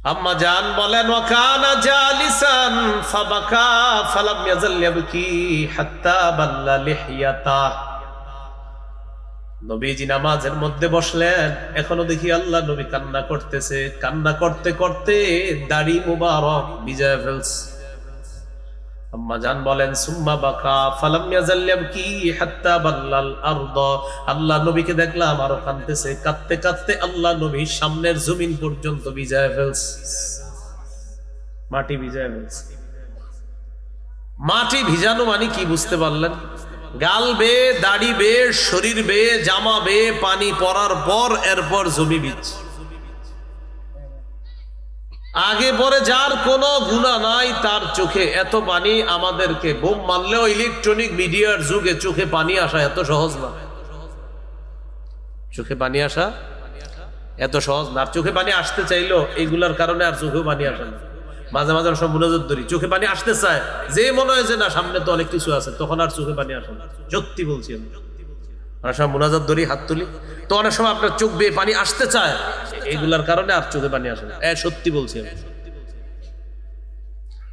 আম্মা জান বলেন ওয়াকানা জালিসান ফাবাকা ফালাম ইয়াজাল ইয়াবকি হাত্তা বাল্লা লিহইয়াতা। নবীজি নামাজের মধ্যে বসলেন, এখনো দেখি আল্লাহ নবী কান্না করতেছে। কান্না করতে করতে দাড়ি মুবারক ভিজে ফেলছে। আম্মা জান বলেন সুম্মা বাকা ফালাম ইয়াজাল ইয়াবকি হাত্তা বাল্লাল আরদ। আল্লাহ নবীকে দেখলাম আরো কাঁদতেছে। কাঁদতে কাঁদতে আল্লাহ নবী সামনের জমিন পর্যন্ত ভিজায় ফেলছে, মাটি ভিজায় ফেলছে। মাটি ভিজানো মানে কি বুঝতে পারলেন? গাল বে, দাড়ি বে, শরীর বে, জামা বে, পানি পড়ার পর এরপর জমি বীজ। আগে পরে যার কোনো গুনাহ নাই তার চোখে এত পানি, আমাদেরকে বোম মারলেও ইলেকট্রনিক মিডিয়ার যুগে চোখে পানি আসা এত সহজ না। চোখে পানি আসা এত সহজ না। আর চোখে পানি আসতে চাইলো এইগুলার কারণে আর চোখেও পানি আসে না। মাঝে মাঝে সব মুনাজাত ধরি, চোখে পানি আসতে চায়, যে মনে হয় যে না সামনে তো অনেক কিছু আছে, তখন আর চোখে পানি আসে না। সত্যি বলছি আমি, অনেক সময় মুনাজাত ধরি, হাত তুলি, তো অনেক সময় আপনার চোখ বেয়ে পানি আসতে চায়, এইগুলার কারণে আর চোখে পানি আসে না। সত্যি বলছি আমি।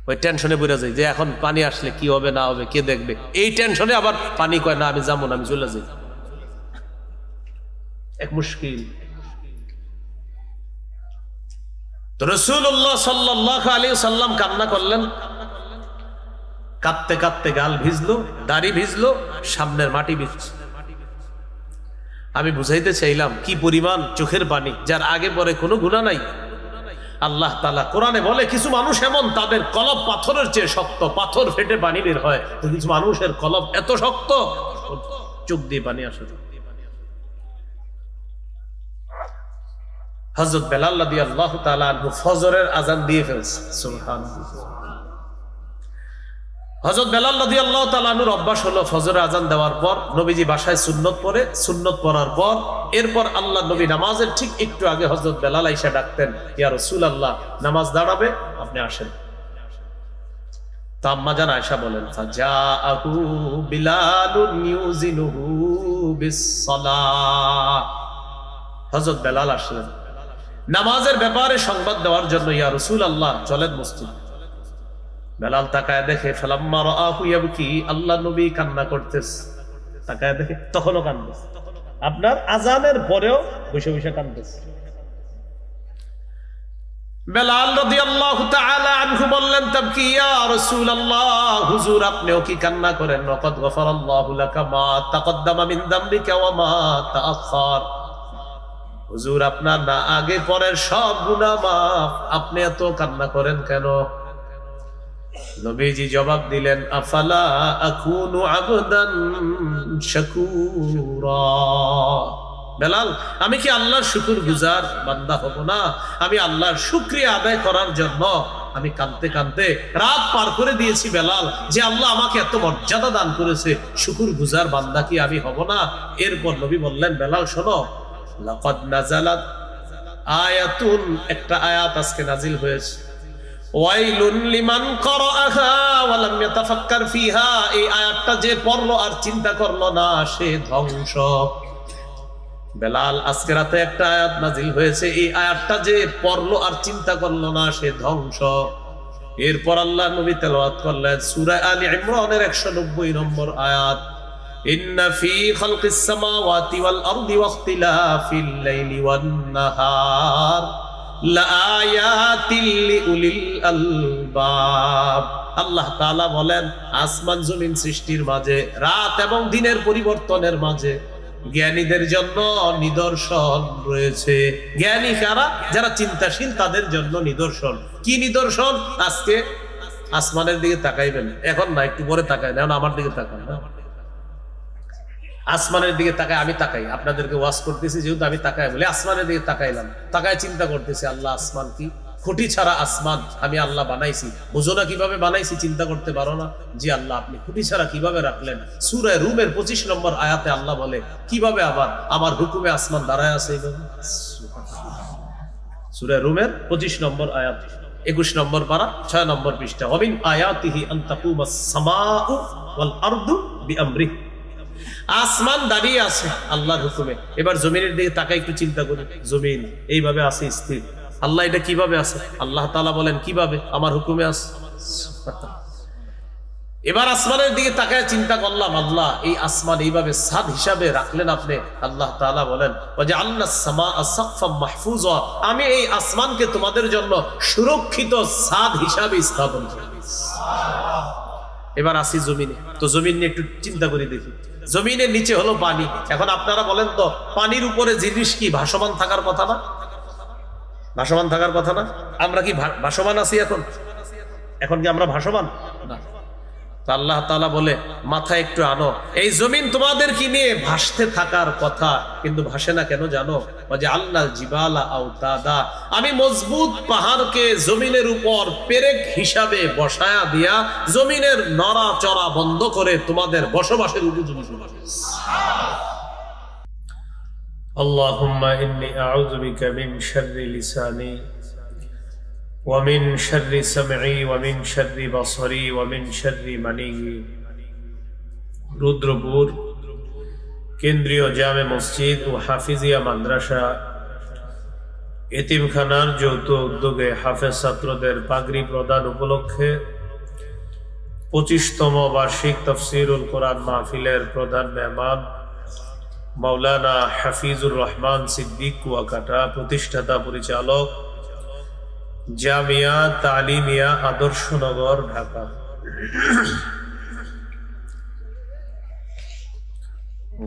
ওই টেনশনে পড়ে যাই যে এখন পানি আসলে কি হবে না হবে, কে দেখবে, এই টেনশনে আবার পানি কয় না আমি যাবো না, আমি চলে যাই। এক মুশকিল। তো রাসূলুল্লাহ সাল্লাল্লাহু আলাইহি সাল্লাম কান্না করলেন। কাঁদতে কাঁদতে গাল ভিজলো, দাড়ি ভিজলো, সামনের মাটি ভিজছে। আমি বুঝাইতে চাইলাম কি পরিমাণ চোখের পানি, যার আগে পরে কোনো গুনাহ নাই। আল্লাহ তাআলা কোরআনে বলে কিছু মানুষ এমন তাদের কলব পাথরের চেয়ে শক্ত, পাথর ফেটে পানি বের হয়। তো কিছু মানুষের কলব এত শক্ত চোখ দিয়ে পানি আসে। হযরত বেলাল রাদিয়াল্লাহু তাআলা আনহু ফজরের আযান দিয়ে ফেলছে। সুবহানাল্লাহ। হযরত বেলাল রাদিয়াল্লাহু তাআলা আনহুর অভ্যাস হলো ফজরের আযান দেওয়ার পর নবীজি বাসায় সুন্নত পড়ে, সুন্নত পড়ার পর এরপর আল্লাহ নবী নামাজের ঠিক একটু আগে হযরত বেলাল আয়েশা ডাকতেন, ইয়া রাসূলুল্লাহ নামাজ দাঁড়াবে, আপনি আসেন। তো আম্মা জান আয়েশা বলেন ফাজাআহু বিলালুন ইউজিনুহু বিস-সালাহ। হযরত বেলাল আসলেন নামাজের ব্যাপারে সংবাদ দেওয়ার জন্য। ইয়া রাসূলুল্লাহ চলেন মসজিদ। বেলাল তাকায় দেখে ফালাম্মা রাআহু ইয়াবকি, আল্লাহ নবী কান্না করতেছে। তাকায় দেখে তখনও কাঁদতেছে, আপনার আযানের পরেও বসে বসে কাঁদতেছে। বেলাল রাদিয়াল্লাহু তাআলা আনহু বললেন তাবকি ইয়া রাসূলুল্লাহ, হুজুর আপনিও কি কান্না করেন? ওয়াকাদ গফারাল্লাহু লাকা মা তাকদ্দামা মিন যামবিকা ওয়া মা তাআখার। হুজুর আপনার না আগে পরের সব গুনাহ মাফ, আপনি এত কান্না করেন কেন? নবীজি জবাব দিলেন আফালা আকুনু আবদান শাকুরা। বেলাল আমি কি আল্লাহর শুকরগুজার বান্দা হব না? আমি আল্লাহর শুকরিয়া আদায় করার জন্য আমি কাঁদতে কাঁদতে রাত পার করে দিয়েছি বেলাল, যে আল্লাহ আমাকে এত মর্যাদা দান করেছে, শুকরগুজার বান্দা কি আমি হব না? এরপর নবী বললেন বেলাল শোনো, লাকাদ নাযালাত আয়াতুন, একটা আয়াত আজকে নাজিল হয়েছে, ওয়াইলুন লিমান ক্বারাআহা ওয়া লাম ইয়াতাফাক্কার ফিহা। এই আয়াতটা যে পড়লো আর চিন্তা করলো না সে ধ্বংস। বেলাল আজকে রাতে একটা আয়াত নাজিল হয়েছে, এই আয়াতটা যে পড়লো আর চিন্তা করলো না সে ধ্বংস। এরপর আল্লাহ নবী তেলাওয়াত করলেন সূরা আলী ইমরানের 190 নম্বর আয়াত, ইন্না ফি খালকিস সামাওয়াতি ওয়াল আরদি ওয়াখতিলাফিল লাইলি ওয়ান নাহার লাআয়াতিল লিউলিল আলবাব। আল্লাহ তাআলা বলেন আসমান জমিন সৃষ্টির মাঝে, রাত এবং দিনের পরিবর্তনের মাঝে জ্ঞানীদের জন্য নিদর্শন রয়েছে। জ্ঞানী কারা? যারা চিন্তাশীল, তাদের জন্য নিদর্শন। কি নিদর্শন? আজকে আসমানের দিকে তাকাইবেন, এখন না একটু পরে তাকাই না, আমার দিকে তাকান না। আসমানের দিকে তাকায়, আমি তাকাই, আপনাদেরকে ওয়াজ করতেছি যেহেতু আমি তাকাই বলে আসমানের দিকে তাকাইলাম, তাকায় চিন্তা করতেছি আল্লাহ আসমান কি, খুঁটি ছাড়া আসমান আমি আল্লাহ বানাইছি, বুঝো না কিভাবে বানাইছি, চিন্তা করতে পারো না? জি আল্লাহ আপনি খুঁটি ছাড়া কিভাবে রাখলেন? সূরা রুমের 25 নম্বর আয়াতে আল্লাহ বলে কিভাবে আবার আমার হুকুমে আসমান দাঁড়ায় আছে এইভাবে। সূরা রুমের 25 নম্বর আয়াত, 21 নম্বর পারা, 6 নম্বর পৃষ্ঠা। ওয়া মিন আয়াতিহি আন তাকুমাস সামাউ ওয়াল আরদু বিআমরিহি। আসমান দাঁড়িয়ে আছে আল্লাহর হুকুমে। এবার জমিনের দিকে তাকাই একটু চিন্তা করি, জমিন এইভাবে আছে স্থির, আল্লাহ এটা কিভাবে আছে? আল্লাহ তাআলা বলেন কিভাবে? আমার হুকুমে আছে। এবার আসমানের দিকে তাকায় চিন্তা করলাম, আল্লাহ এই আসমান এইভাবে ছাদ হিসাবে রাখলেন আপনি। আল্লাহ তাআলা বলেন ওয়াজআলনাস সামাআ সাকফাম মাহফুজা, আমি এই আসমানকে তোমাদের জন্য সুরক্ষিত ছাদ হিসাবে স্থাপন করেছি। এবার আসি জমিনে। তো জমিন নিয়ে একটু চিন্তা করে দেখি। জমিনের নিচে হলো পানি। এখন আপনারা বলেন তো, পানির উপরে জিনিস কি ভাসমান থাকার কথা না? ভাসমান থাকার কথা না? আমরা কি ভাসমান আছি এখন? এখন কি আমরা ভাসমান না? আল্লাহ তাআলা বলে মাথায় একটু আনো, এই জমিন তোমাদের কি নিয়ে ভাসতে থাকার কথা, কিন্তু ভাসে না কেন জানো? ওয়াজআলনাল জিবালা আওতাদা, আমি মজবুত পাহাড়কে জমিনের উপর পেরেক হিসাবে বসায়া দিয়া জমিনের নড়াচড়া বন্ধ করে তোমাদের বসবাসের উপযোগী করেছি। আল্লাহুম্মা ইন্নী আউযু বিকা মিন শাররি লিসানি ومن شر سمعي ومن شر بصري ومن شر مني। রুদ্রপুর কেন্দ্রীয় জামে মসজিদ ও হাফিজিয়া মাদ্রাসা এতিমখানার যৌথ উদ্যোগে হাফেজ ছাত্রদের পাগড়ি প্রদান উপলক্ষে 25তম বার্ষিক তাফসীরুল কোরআন মাহফিলের প্রধান মেহমান মাওলানা হাফিজুর রহমান সিদ্দিক কুয়াকাটা, প্রতিষ্ঠাতা পরিচালক জামিয়া তালিমিয়া আদর্শনগর, ঢাকা।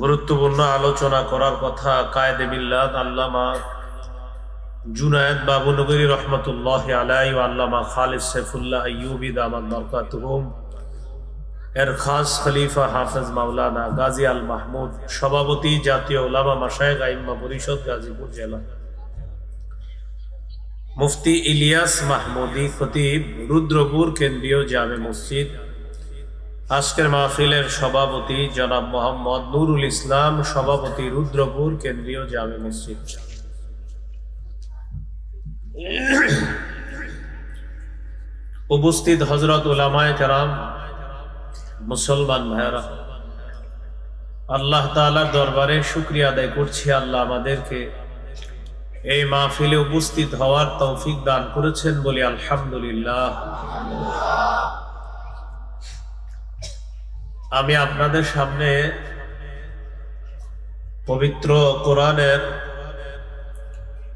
গুরুত্বপূর্ণ আলোচনা করার কথা কায়েদে মিল্লাত আল্লামা জুনায়েদ বাবুনগরী রহমতুল্লাহ আলাইহি ওয়া আল্লামা খালিদ সাইফুল্লাহ আইয়ুবী দামাত বরকাতুহুম এর খাস খলিফা হাফেজ মাওলানা গাজী আল মাহমুদ, সভাপতি জাতীয় উলামা মাশায়েখ আইম্মা পরিষদ গাজীপুর জেলা, মুফতি ইলিয়াস মাহমুদী খতিব রুদ্রপুর কেন্দ্রীয় জামে মসজিদ, আজকের মাহফিলের সভাপতি জনাব মোহাম্মদ নুরুল ইসলাম, সভাপতি রুদ্রপুর কেন্দ্রীয় জামে মসজিদ, উপস্থিত হযরত উলামায়ে কেরাম, মুসলমান ভাইরা, আল্লাহ তাআলার দরবারে শুকরিয়া আদায় করছি, আল্লাহ আমাদেরকে এই মাহফিলে উপস্থিত হওয়ার তৌফিক দান করেছেন, বলি আলহামদুলিল্লাহ। আমি আপনাদের সামনে পবিত্র কোরআনের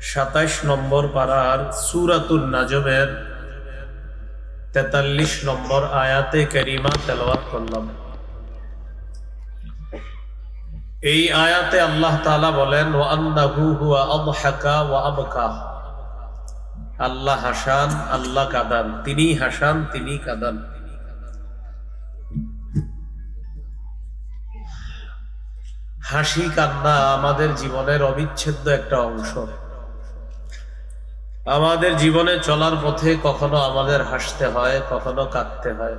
27 নম্বর পারার সূরাতুন নাজমের 43 নম্বর আয়াতে কারিমা তেলাওয়াত করলাম। এই আয়াতে আল্লাহ তাআলা বলেন ওয়া আন্নাহু হুয়া আযহাকা ওয়া আবকা, আল্লাহ হাসান, আল্লাহ কাঁদান, তিনি হাসান, তিনি কাঁদান। হাসি কান্না আমাদের জীবনের অবিচ্ছেদ্য একটা অংশ। আমাদের জীবনে চলার পথে কখনো আমাদের হাসতে হয়, কখনো কাঁদতে হয়।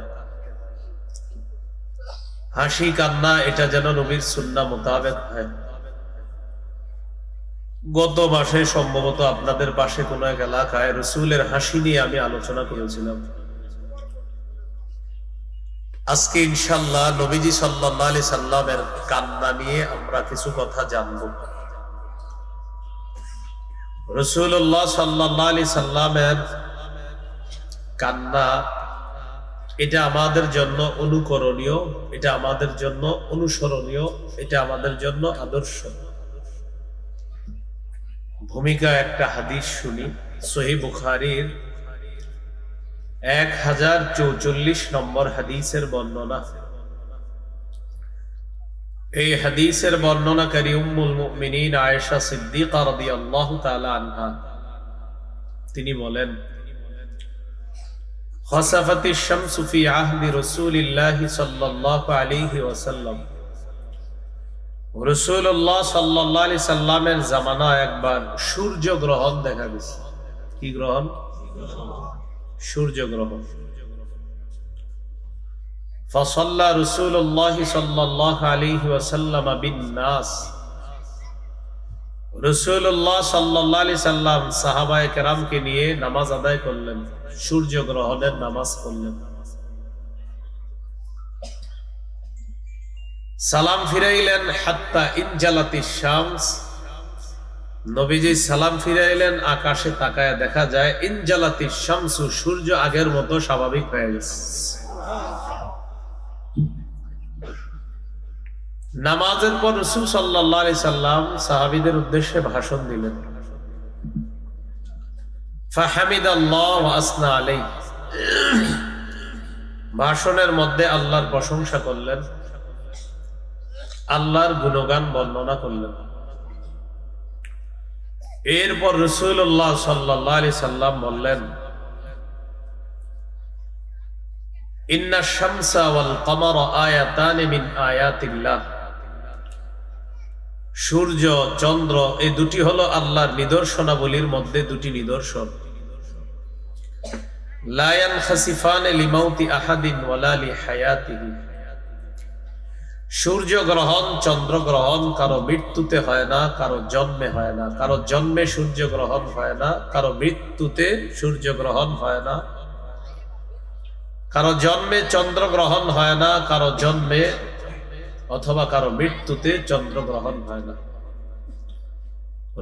হাসি কান্না এটা যেন নবীর সুন্নাহ মোতাবেক হয়। গত মাসে সম্ভবত আপনাদের পাশে কোন এক এলাকায় রাসূলের হাসি নিয়ে আমি আলোচনা করেছিলাম। আজকে ইনশাআল্লাহ নবীজি সাল্লাল্লাহু আলাইহি সাল্লামের কান্না নিয়ে আমরা কিছু কথা জানব। রাসূলুল্লাহ সাল্লাল্লাহু আলাইহি সাল্লামের কান্না এটা আমাদের জন্য অনুকরণীয়, এটা আমাদের জন্য অনুসরণীয়, এটা আমাদের জন্য আদর্শ। ভূমিকা একটা হাদিস শুনি, সহিহ বুখারীর 1044 নম্বর হাদিসের বর্ণনা। এই হাদিসের বর্ণনাকারী উম্মুল মুমিনিন আয়েশা সিদ্দিকা রাদিয়াল্লাহু তাআলা আনহা, তিনি বলেন খাসাফাতিশ শামসু ফি আহদি রাসূলিল্লাহি সাল্লাল্লাহু আলাইহি ওয়াসাল্লাম, রাসূলুল্লাহ সাল্লাল্লাহু আলাইহি সাল্লামের জামানায় একবার সূর্য গ্রহণ দেখা গেছে। কি গ্রহণ? সূর্য গ্রহণ। ফাসাল্লা রাসূলুল্লাহ সাল্লাল্লাহু আলাইহি ওয়াসাল্লাম বিন নাস, রাসূলুল্লাহ সাল্লাল্লাহু আলাইহি সাল্লাম সাহাবায়ে কেরামকে নিয়ে নামাজ আদায় করলেন, সূর্য গ্রহণের নামাজ পড়লেন। সালাম ফিরাইলেন হাত্তা ইনজালাতিশ শামস, নবীজি সালাম ফিরাইলেন, আকাশে তাকায় দেখা যায় ইনজালাতিশ শামসু, সূর্য আগের মতো স্বাভাবিক হয়ে গেছে। নামাজের পর রাসূল সাল্লাল্লাহু আলাইহি সাল্লাম সাহাবীদের উদ্দেশ্যে ভাষণ দিলেন। ফাহামিদাল্লাহ ওয়া আসনা আলাইহি, ভাষণের মধ্যে আল্লাহর প্রশংসা করলেন, আল্লাহর গুণগান বর্ণনা করলেন। এরপর রাসূলুল্লাহ সাল্লাল্লাহু আলাইহি সাল্লাম বললেন, ইন্নাশ শামসা ওয়াল কমারা আয়াতান মিন আয়াতিল্লাহ, সূর্য চন্দ্র এই দুটি হলো আল্লাহর নিদর্শনাবলীর মধ্যে দুটি নিদর্শন। লা ইয়ানখাসিফানে লিমাউতি আহাদিন ওয়ালা লিহায়াতিহি, সূর্য গ্রহণ চন্দ্র গ্রহণ কারো মৃত্যুতে হয় না, কারো জন্মে হয় না। কারো জন্মে সূর্য গ্রহণ হয় না, কারো মৃত্যুতে সূর্য গ্রহণ হয় না। কারো জন্মে চন্দ্র গ্রহণ হয় না, কারো জন্মে অথবা কারো মৃত্যুতে চন্দ্র গ্রহণ হয় না।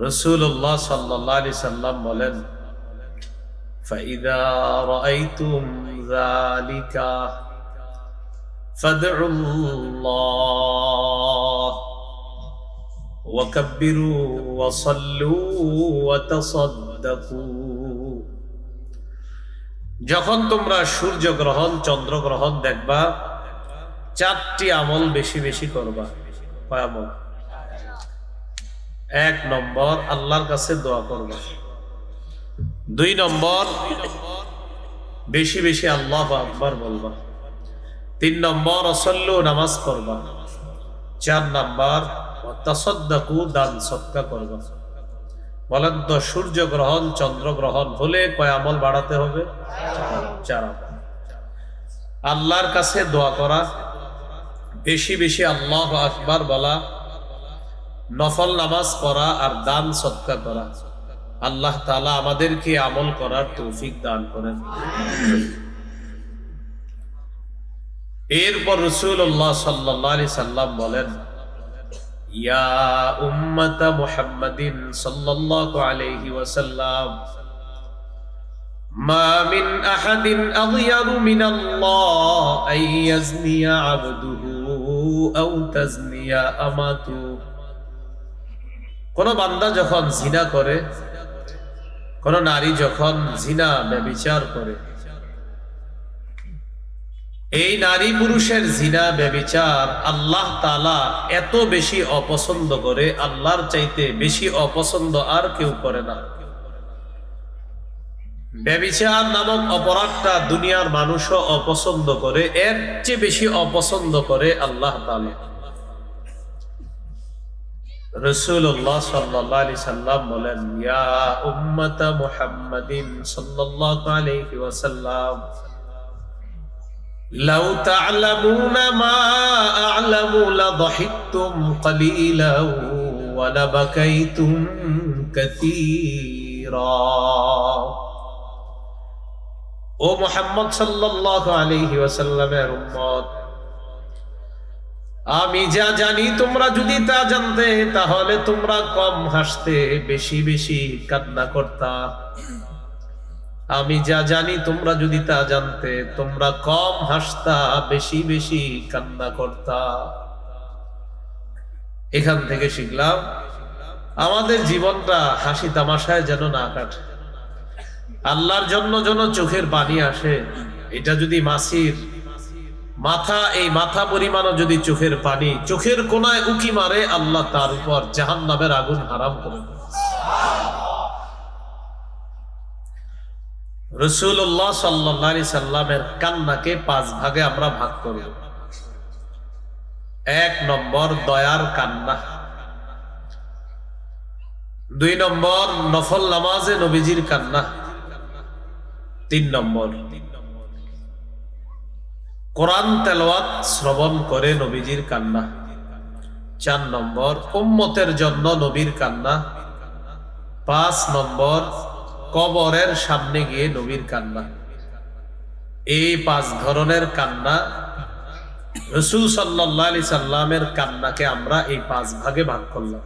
রাসূলুল্লাহ সাল্লাল্লাহু আলাইহি সাল্লাম বলেন, ফাইদা রাআইতুম যালিকা ফাদউল্লাহ ওয়া কাব্বিরু ওয়া সাল্লু ওয়া তাসাদ্দাকু, যখন তোমরা সূর্য গ্রহণ চন্দ্র গ্রহণ দেখবা, চারটি আমল বেশি বেশি করবা। কয় আমল? 1 নম্বর আল্লাহর কাছে দোয়া করবা। 2 নম্বর বেশি বেশি আল্লাহু আকবার বলবা। 3 নম্বর সাল্লু, নামাজ পড়বা। 4 নম্বর তাসাদ্দাকু, দান সদকা করবা। বলেন তো সূর্য গ্রহণ চন্দ্র গ্রহণ হলে কয় আমল বাড়াতে হবে? 4 আমল। আল্লাহর কাছে দোয়া করা, বেশি বেশি আল্লাহু আকবার বলা, নফল নামাজ পড়া আর দান সদকা করা। আল্লাহ তাআলা আমাদেরকে আমল করার তৌফিক দান করেন। এরপর রাসূলুল্লাহ সাল্লাল্লাহু আলাইহি সাল্লাম বলেন, ইয়া উম্মাতা মুহাম্মাদিন সাল্লাল্লাহু আলাইহি ওয়াসাল্লাম, মা মিন আহাদিন আগয়ারু মিনাল্লাহ আন ইয়াজনিয়া আবদুহু আও তাজনিয়া আমাতু, কোন বান্দা যখন জিনা করে, কোন নারী যখন জিনা ব্যভিচার করে, এই নারী পুরুষের জিনা ব্যভিচার আল্লাহ তাআলা এত বেশি অপছন্দ করে, আল্লাহর চাইতে বেশি অপছন্দ আর কেউ করে না। ব্যভিচার নামক অপরাধটা দুনিয়ার মানুষও অপছন্দ করে, এর চেয়ে বেশি অপছন্দ করে আল্লাহ তাআলা। রাসূলুল্লাহ সাল্লাল্লাহু আলাইহি সাল্লাম বলেন, ইয়া উম্মাতা মুহাম্মাদিন সাল্লাল্লাহু আলাইহি ওয়াসাল্লাম, লাউ তা'লামুনা মা আ'লামু লাযহিকতুম ক্বালীলাও ওয়া লাবাকাইতুম কাসীরা। ও মুহাম্মদ সাল্লাল্লাহু আলাইহি ওয়াসাল্লামের উম্মত, আমি যা জানি তোমরা যদি তা জানতে, তাহলে তোমরা কম হাসতে, বেশি বেশি কান্না করতা। আমি যা জানি তোমরা যদি তা জানতে, তোমরা কম হাসতা, বেশি বেশি কান্না করতা। এখান থেকে শিখলাম আমাদের জীবনটা হাসি তামাশায় যেন না কাটে, আল্লাহর জন্য যেন চোখের পানি আসে। এটা যদি মাসির মাথা, এই মাথা পরিমাণও যদি চোখের পানি চোখের কোনায় উকি মারে, আল্লাহ তার উপর জাহান্নামের আগুন হারাম করে। রাসূলুল্লাহ সাল্লাল্লাহু আলাইহি সাল্লামের কান্নাকে 5 ভাগে আমরা ভাগ করব। 1 নম্বর দয়ার কান্না, 2 নম্বর নফল নামাজে নবীজির কান্না, 3 নম্বর কোরআন তেলাওয়াত শ্রবণ করে নবীজির কান্না, 4 নম্বর উম্মতের জন্য নবীর কান্না, 5 নম্বর কবরের সামনে গিয়ে নবীর কান্না। এই 5 ধরনের কান্না, রাসূল সাল্লাল্লাহু আলাইহি সাল্লামের কান্নাকে আমরা এই 5 ভাগে ভাগ করলাম।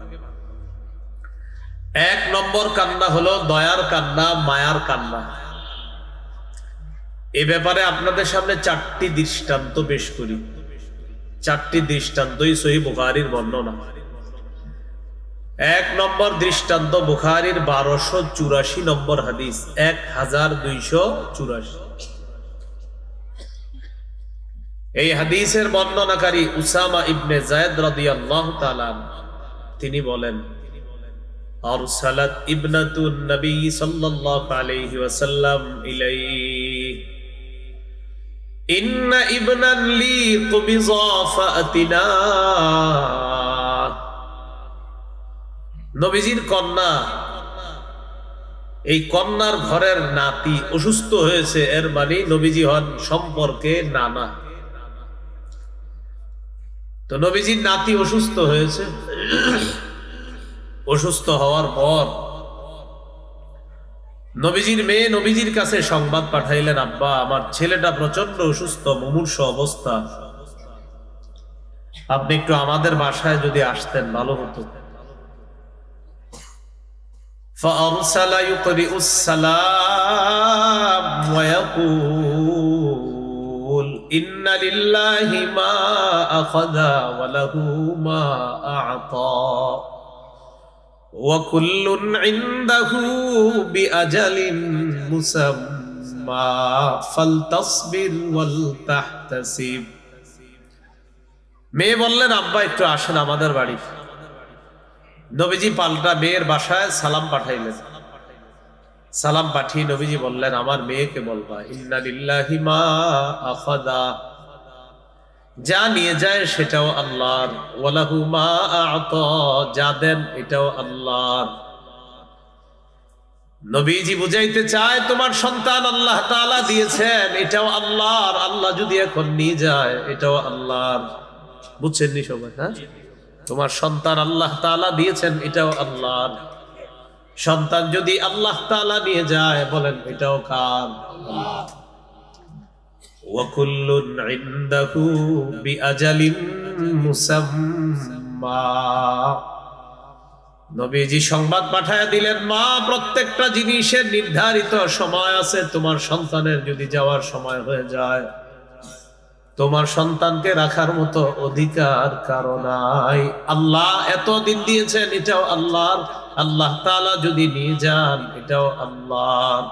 এক নম্বর কান্না হলো দয়ার কান্না, মায়ার কান্না। এ ব্যাপারে আপনাদের সামনে 4টি দৃষ্টান্ত পেশ করি। 4টি দৃষ্টান্তই সহিহ বুখারীর বর্ণনা। এক নম্বর দৃষ্টান্ত বুখারীর 1284 নম্বর হাদিস, 1284। এই হাদিসের বর্ণনাকারী উসামা ইবনে যায়েদ রাদিয়াল্লাহু তাআলা, তিনি বলেন, আরসালাত ইবনাতুন নবী সাল্লাল্লাহু আলাইহি ওয়াসাল্লাম ইলাইহি ইন্না ইবনান লি কুবিযা ফাতিনা। নবীজির কন্যা, এই কন্যার ঘরের নাতি অসুস্থ হয়েছে, এর মানে নবীজি হন সম্পর্কে নানা। তো নবীজির নাতি অসুস্থ হয়েছে। অসুস্থ হওয়ার পর নবীজির মেয়ে নবীজির কাছে সংবাদ পাঠাইলেন, আব্বা, আমার ছেলেটা প্রচন্ড অসুস্থ, মুমূর্ষ অবস্থা, আপনি একটু আমাদের বাসায় যদি আসতেন ভালো হতো। فأرسل يقرئ السلام ويقول إن لله ما أخذ وله ما أعطى وكل عنده بأجل مسمى فلتصبر ولتحتسب। মেয়ে বললেন, আব্বা একটু আসেন আমাদের বাড়ি। নবীজি পাল্টা মেয়ের বাসায় সালাম পাঠাইলেন। সালাম পাঠিয়ে নবীজি বললেন, আমার মেয়েকে বলবা, ইন্না লিল্লাহি মা আখাযা, যা নিয়ে যায় সেটাও আল্লাহর, ওয়া লাহু মা আ'তা, যা দেন এটাও আল্লাহর। নবীজি বুঝাইতে চায়, তোমার সন্তান আল্লাহ তাআলা দিয়েছেন, এটাও আল্লাহর, আল্লাহ যদি এখন নিয়ে যায় এটাও আল্লাহর। বুঝছেন নি সবাই? হ্যাঁ, তোমার সন্তান আল্লাহ তাআলা দিয়েছেন, এটাও আল্লাহর। সন্তান যদি আল্লাহ তাআলা নিয়ে যায়, বলেন এটাও কার? আল্লাহ। ওয়া কুল্লুন ইনদাহু বিআজালিন মুসাম্মা। নবীজি সংবাদ পাঠায়া দিলেন, মা, প্রত্যেকটা জিনিসের নির্ধারিত সময় আছে। তোমার সন্তানের যদি যাওয়ার সময় হয়ে যায়, তোমার সন্তানকে রাখার মতো অধিকার কারো নাই। আল্লাহ এতদিন দিয়েছেন, এটাও আল্লাহর। আল্লাহ তাআলা যদি নিয়ে যান, এটাও আল্লাহর।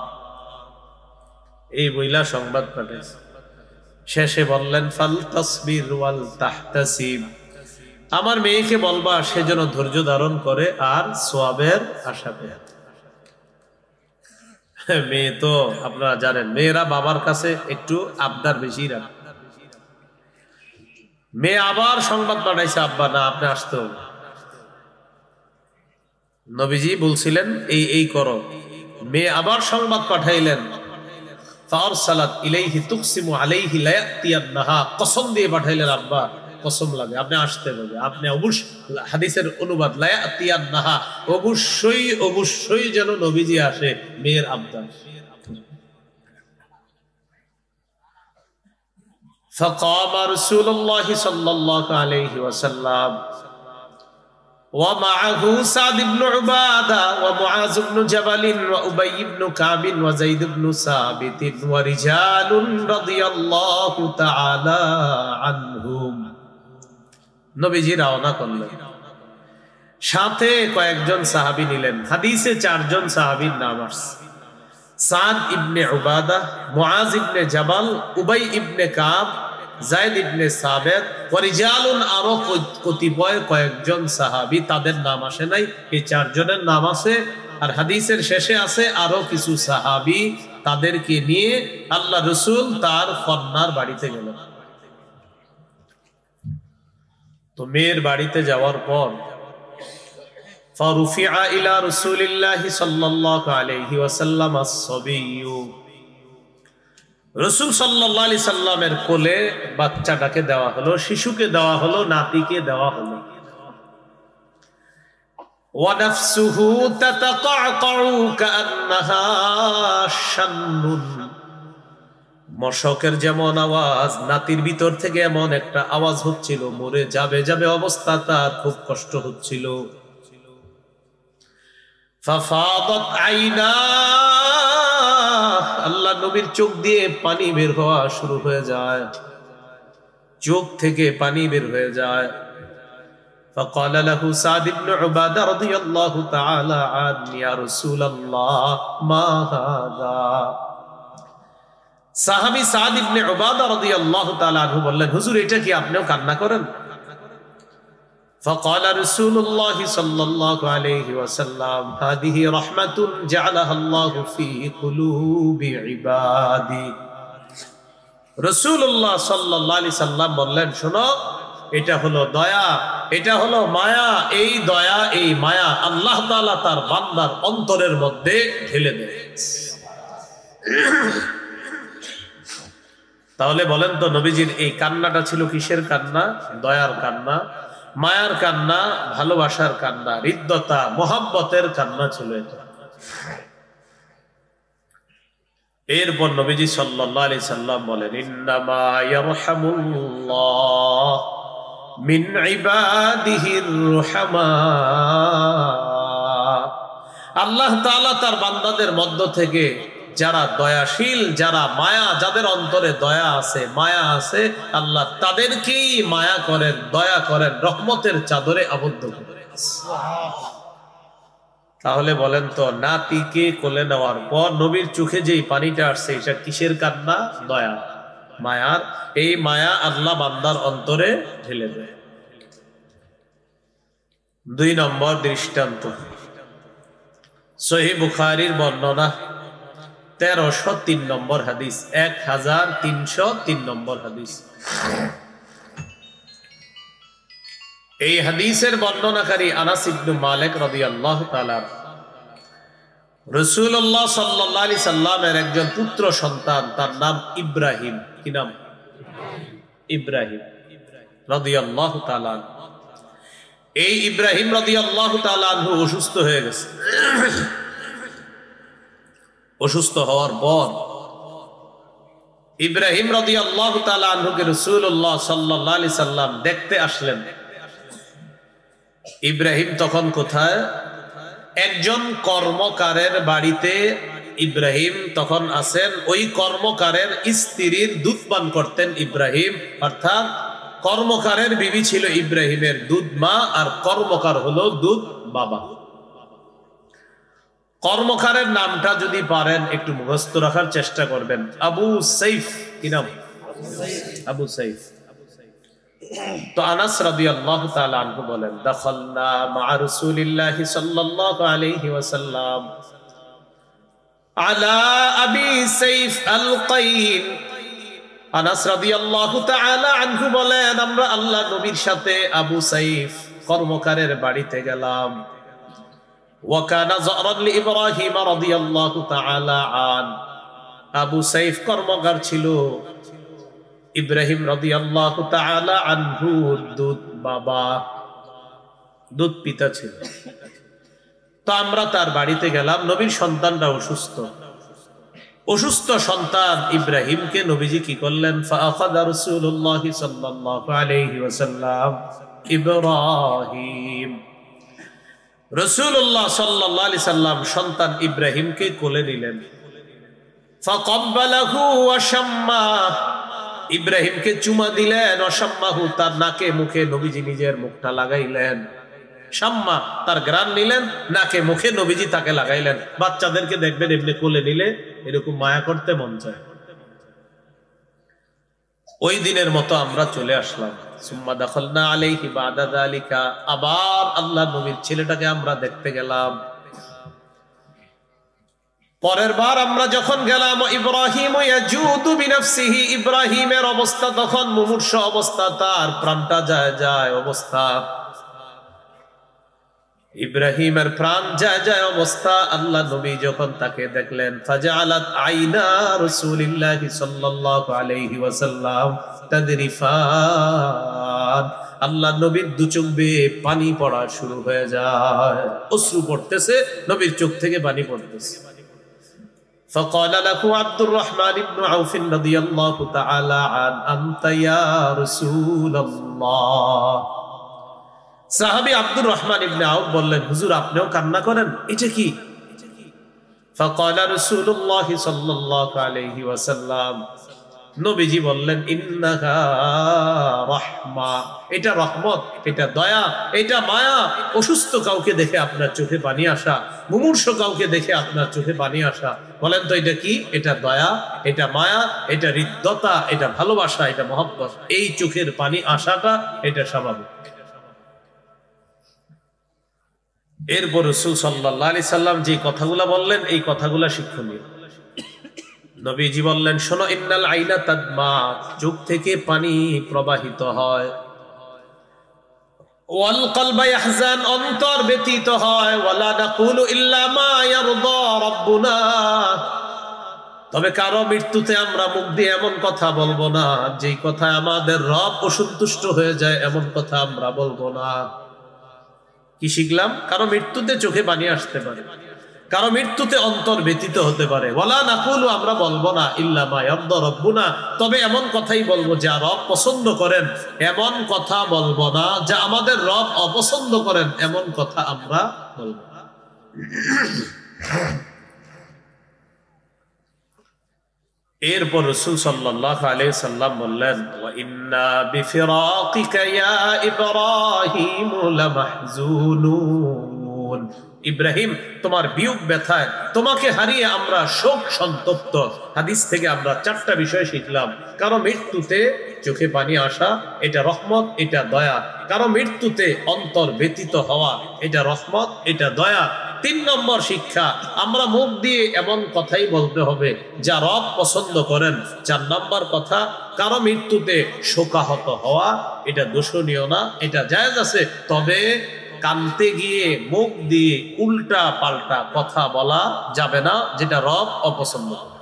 এই বইলা সংবাদ পাঠাইছে। শেষে বললেন, ফালতাসবির ওয়াল তাহতাসিব, আমার মেয়েকে বলবা সে যেন ধৈর্য ধারণ করে আর সওয়াবের আশা করে। মেয়ে তো আপনারা জানেন, মেয়েরা বাবার কাছে একটু আবদার বেশি রাখে। মেয়ে আবার সংবাদ পাঠাইছে, আব্বা না, আপনি আসতে হবে। নবীজি বলছিলেন এই করো। মেয়ে আবার সংবাদ পাঠাইলেন, ফারসালাত ইলাইহি তুকসিমু আলাইহি লা ইয়াতিয়ান্নাহা, কসম দিয়ে পাঠাইলেন, আব্বা কসম লাগে, আপনি আসতে হবে। আপনি অবশ্যই, হাদিসের অনুবাদ, লা ইয়াতিয়ান্নাহা, অবশ্যই অবশ্যই যেন নবীজি আসে, মেয়ের আবদার। فقام رسول الله صلى الله عليه وسلم ومعه سعد بن عبادة ومعاذ بن جبل وأبي بن كعب وزيد بن ثابت ورجال رضي الله تعالى عنهم। নবীজি রওনা করলেন, সাথে কয়েকজন সাহাবী নিলেন। হাদিসে 4 জন সাহাবীর নাম আসছে, সাদ ইবনে উবাদা, মুআজ ইবনে জাবাল, উবাই ইবনে কাব, যায়েদ ইবনে সাবিত, ওয়ারিজালুন, আরো কতিপয় কয়েকজন সাহাবী, তাদের নাম আসে নাই। এই 4 জনের নাম আছে। আর হাদিসের শেষে আছে আরো কিছু সাহাবী, তাদেরকে নিয়ে আল্লাহ রাসূল তার কন্যার বাড়িতে গেলেন। তো মেয়ের বাড়িতে যাওয়ার পর ফারুফিআ ইলা রাসূলিল্লাহি সাল্লাল্লাহু আলাইহি ওয়াসাল্লাম আস-সাবিয়্যু, রাসূল সাল্লাল্লাহু আলাইহি সাল্লামের কোলে বাচ্চাটাকে দেওয়া হলো, শিশুকে দেওয়া হলো, নাতিকে দেওয়া হলো। ওয়া নাফসুহু তাতাকাআকাউ কাআন্নাহা শান্নুন, মশকের যেমন আওয়াজ, নাতির ভিতর থেকে এমন একটা আওয়াজ হচ্ছিল, মরে যাবে যাবে অবস্থা, তার খুব কষ্ট হচ্ছিল। ফাফাদাত আইনা, আল্লাহ নবীর চোখ দিয়ে পানি বের হওয়া শুরু হয়ে যায়, চোখ থেকে পানি বের হয়ে যায়। فقال له سعد بن عبادة رضي الله تعالى عنه يا رسول الله ما هذا। সাহাবী সাদ ইবনে উবাদা রাদিয়াল্লাহু তাআলা আনহু বললেন, হুজুর এটা কি আপনিও কান্না করেন? فقال رسول الله صلى الله عليه وسلم هذه رحمة جعلها الله في قلوب عبادي। রাসূলুল্লাহ সাল্লাল্লাহু আলাইহি সাল্লাম বললেন, শোনো, এটা হলো দয়া, এটা হলো মায়া। এই দয়া, এই মায়া আল্লাহ তাআলা তার বান্দার অন্তরের মধ্যে ঢেলে দেন। তাহলে বলেন তো, নবীজির এই কান্নাটা ছিল কিসের কান্না? দয়ার কান্না, মায়ার কান্না, ভালোবাসার কান্না, হৃদ্যতা, মোহাব্বতের কান্না ছিল এটা। এরপর নবীজি সাল্লাল্লাহু আলাইহি সাল্লাম বলেন, ইন্নামা ইয়ারহামুল্লাহ মিন ইবাদিহির রুহামা। আল্লাহ তাআলা তার বান্দাদের মধ্য থেকে যারা দয়াশীল, যারা মায়া, যাদের অন্তরে দয়া আছে, মায়া আছে, আল্লাহ তাদেরকেই মায়া করেন, দয়া করেন, রহমতের চাদরে আবদ্ধ করেন। তাহলে বলেন তো, নাতিকে কোলে নেওয়ার পর নবীর চোখে যেই পানিটা আসছে, এটা কিসের কান্না? দয়া, মায়ার। এই মায়া আল্লাহ বান্দার অন্তরে ঢেলে দেয়। 2 নম্বর দৃষ্টান্ত, সহিহ বুখারীর বর্ণনা 1303 নম্বর হাদিস, 1303 নম্বর হাদিস। এই হাদিসের বর্ণনাকারী আনাস ইবনে মালিক রাদিয়াল্লাহু তাআলা, রাসূলুল্লাহ সাল্লাল্লাহু আলাইহি সাল্লামের একজন পুত্র সন্তান, তার নাম ইব্রাহিম। কি নাম? ইব্রাহিম রাদিয়াল্লাহু তাআলা। এই ইব্রাহিম রাদিয়াল্লাহু তাআলা আনহু অসুস্থ হয়ে গেছে। অসুস্থ হওয়ার পর ইব্রাহিম রাদিয়াল্লাহু তাআলা আনহুকে রাসূলুল্লাহ সাল্লাল্লাহু আলাইহি সাল্লাম দেখতে আসলেন। ইব্রাহিম তখন কোথায়? একজন কর্মকারের বাড়িতে ইব্রাহিম তখন আছেন। ওই কর্মকারের স্ত্রীর দুধ পান করতেন ইব্রাহিম, অর্থাৎ কর্মকারের বিবি ছিল ইব্রাহিমের দুধ মা, আর কর্মকার হলো দুধ বাবা। কর্মকারের নামটা যদি পারেন একটু মুখস্থ রাখার চেষ্টা করবেন, আবু সাইফ। কি নাম? আবু সাইফ। তো আনাস রাদিয়াল্লাহু তাআলা আনহু বলেন, দাখালনা মা রাসূলিল্লাহি সাল্লাল্লাহু আলাইহি ওয়াসাল্লাম আলা আবি সাইফ আল কাইন। আনাস রাদিয়াল্লাহু তাআলা আনহু বলেন, আমরা আল্লাহ নবীর সাথে আবু সাইফ কর্মকারের বাড়িতে গেলাম। ওয়া কানা যারান লি ইব্রাহিম রাদিয়াল্লাহু তাআলা আন। আবু সাইফ কর্মকার ছিল ইব্রাহিম রাদিয়াল্লাহু তাআলা আনহু দুধ বাবা, দুধ পিতা ছিল। তো আমরা তার বাড়িতে গেলাম। নবীর সন্তানটা অসুস্থ। অসুস্থ সন্তান ইব্রাহিমকে নবীজি কি করলেন? ফাআখাযা রাসূলুল্লাহ সাল্লাল্লাহু আলাইহি ওয়াসাল্লাম ইব্রাহিম। রাসূলুল্লাহ সাল্লাল্লাহু আলাইহি সাল্লাম সন্তান ইব্রাহিমকে কোলে নিলেন। ফাকাব্বালাহু ওয়া শাম্মা, ইব্রাহিমকে চুমা দিলেন। অসাম্মাহু, তার নাকে মুখে নবীজি নিজের মুখটা লাগাইলেন। শাম্মা, তার ঘ্রাণ নিলেন, নাকে মুখে নবীজি তাকে লাগাইলেন। বাচ্চাদেরকে দেখবেন এমনি কোলে নিলে এরকম মায়া করতে মন চায়। ওই দিনের মতো আমরা চলে আসলাম। সুম্মা দাখালনা আলাইহি বাদা যালিকা, আবার আল্লাহ নবীর ছেলেটাকে আমরা দেখতে গেলাম। পরের বার আমরা যখন গেলাম, ইব্রাহিম ইয়াজুদু বিনাফসিহি, ইব্রাহিমের অবস্থা তখন মুমূর্ষ অবস্থা, তার প্রাণটা যায় যায় অবস্থা। ইব্রাহিমের প্রাণ যায় যায় অবস্থা। আল্লাহ নবী যখন তাকে দেখলেন, ফাজাআলাত আইনা রাসূলিল্লাহি সাল্লাল্লাহু আলাইহি ওয়াসাল্লাম তাদরিফান, আল্লাহ নবীর দু চোখ বেয়ে পানি পড়া শুরু হয়ে যায়। অশ্রু পড়তেছে, নবীর চোখ থেকে পানি পড়তেছে। فقال له عبد الرحمن بن عوف رضي الله تعالى عنه أنت يا رسول الله। সাহাবী আব্দুর রহমান ইবনে আউফ বললেন, হুজুর আপনিও কান্না করেন, এটা কি? ফাকালা রাসূলুল্লাহ সাল্লাল্লাহু আলাইহি ওয়াসাল্লাম, নবীজি বললেন, ইন্নাহা রাহমা, এটা রহমত, এটা দয়া, এটা মায়া। অসুস্থ কাউকে দেখে আপনার চোখে পানি আসা, মুমূর্ষ কাউকে দেখে আপনার চোখে পানি আসা, বলেন তো এটা কি? এটা দয়া, এটা মায়া, এটা হৃদ্যতা, এটা ভালোবাসা, এটা মহব্বত। এই চোখের পানি আসাটা এটা স্বাভাবিক। এরপর রাসূল সাল্লাল্লাহু আলাইহি সাল্লাম যে কথাগুলা বললেন, এই কথাগুলা শিক্ষণীয়। নবীজি বললেন, শোনো, ইন্নাল আইনা তাদমা, চোখ থেকে পানি প্রবাহিত হয়, ওয়াল কলবা ইয়াহজান, অন্তর ব্যথিত হয়, ওয়ালা নাকুলু ইল্লা মা ইয়ারদা রাব্বুনা, তবে কারো মৃত্যুতে আমরা মুখ দিয়ে এমন কথা বলবো না যেই কথা আমাদের রব অসন্তুষ্ট হয়ে যায়, এমন কথা আমরা বলবো না। কি শিখলাম? কারো মৃত্যুতে চোখে পানি আসতে পারে, কারো মৃত্যুতে অন্তর ব্যথিত হতে পারে। ওয়ালা নাকুলু, আমরা বলবো না, ইল্লা মা ইয়ারদা রাব্বুনা, তবে এমন কথাই বলবো যা রব পছন্দ করেন, এমন কথা বলবো না যা আমাদের রব অপছন্দ করেন, এমন কথা আমরা বলবো না। এরপর রাসূল সাল্লাল্লাহু আলাইহি সাল্লাম বললেন, ওয়া ইন্না বিফিরাকিকা ইয়া ইব্রাহিম লামাহজুনুন, ইব্রাহিম তোমার বিয়োগ ব্যথায়, তোমাকে হারিয়ে আমরা শোক সন্তপ্ত। হাদিস থেকে আমরা 4টা বিষয় শিখলাম। কারো মৃত্যুতে চোখে পানি আসা, এটা রহমত, এটা দয়া। কারো মৃত্যুতে অন্তর ব্যথিত হওয়া, এটা রহমত, এটা দয়া। 3 নম্বর শিক্ষা, আমরা মুখ দিয়ে এমন কথাই বলতে হবে যা রব পছন্দ করেন। 4 নম্বর কথা, কারো মৃত্যুতে শোকাহত হওয়া এটা দোষণীয় না, এটা জায়েজ আছে, তবে কানতে গিয়ে মুখ দিয়ে উল্টা পাল্টা কথা বলা যাবে না, যেটা রব অপছন্দ করে।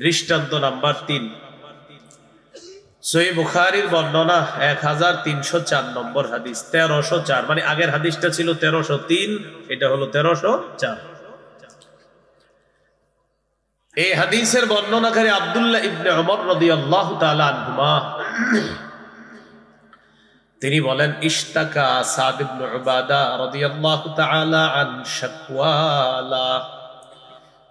দৃষ্টান্ত নাম্বার 3, সহিহ বুখারীর বর্ণনা 1304 নম্বর হাদিস, 1304, মানে আগের হাদিসটা ছিল 1303, এটা হলো 1304। এই হাদিসের বর্ণনাকারী আব্দুল্লাহ ইবনে উমর রাদিয়াল্লাহু তাআলা আনহুমা, তিনি বলেন, ইশতাকা সাদ ইবনে উবাদা রাদিয়াল্লাহু তাআলা আন শাকওয়ালা,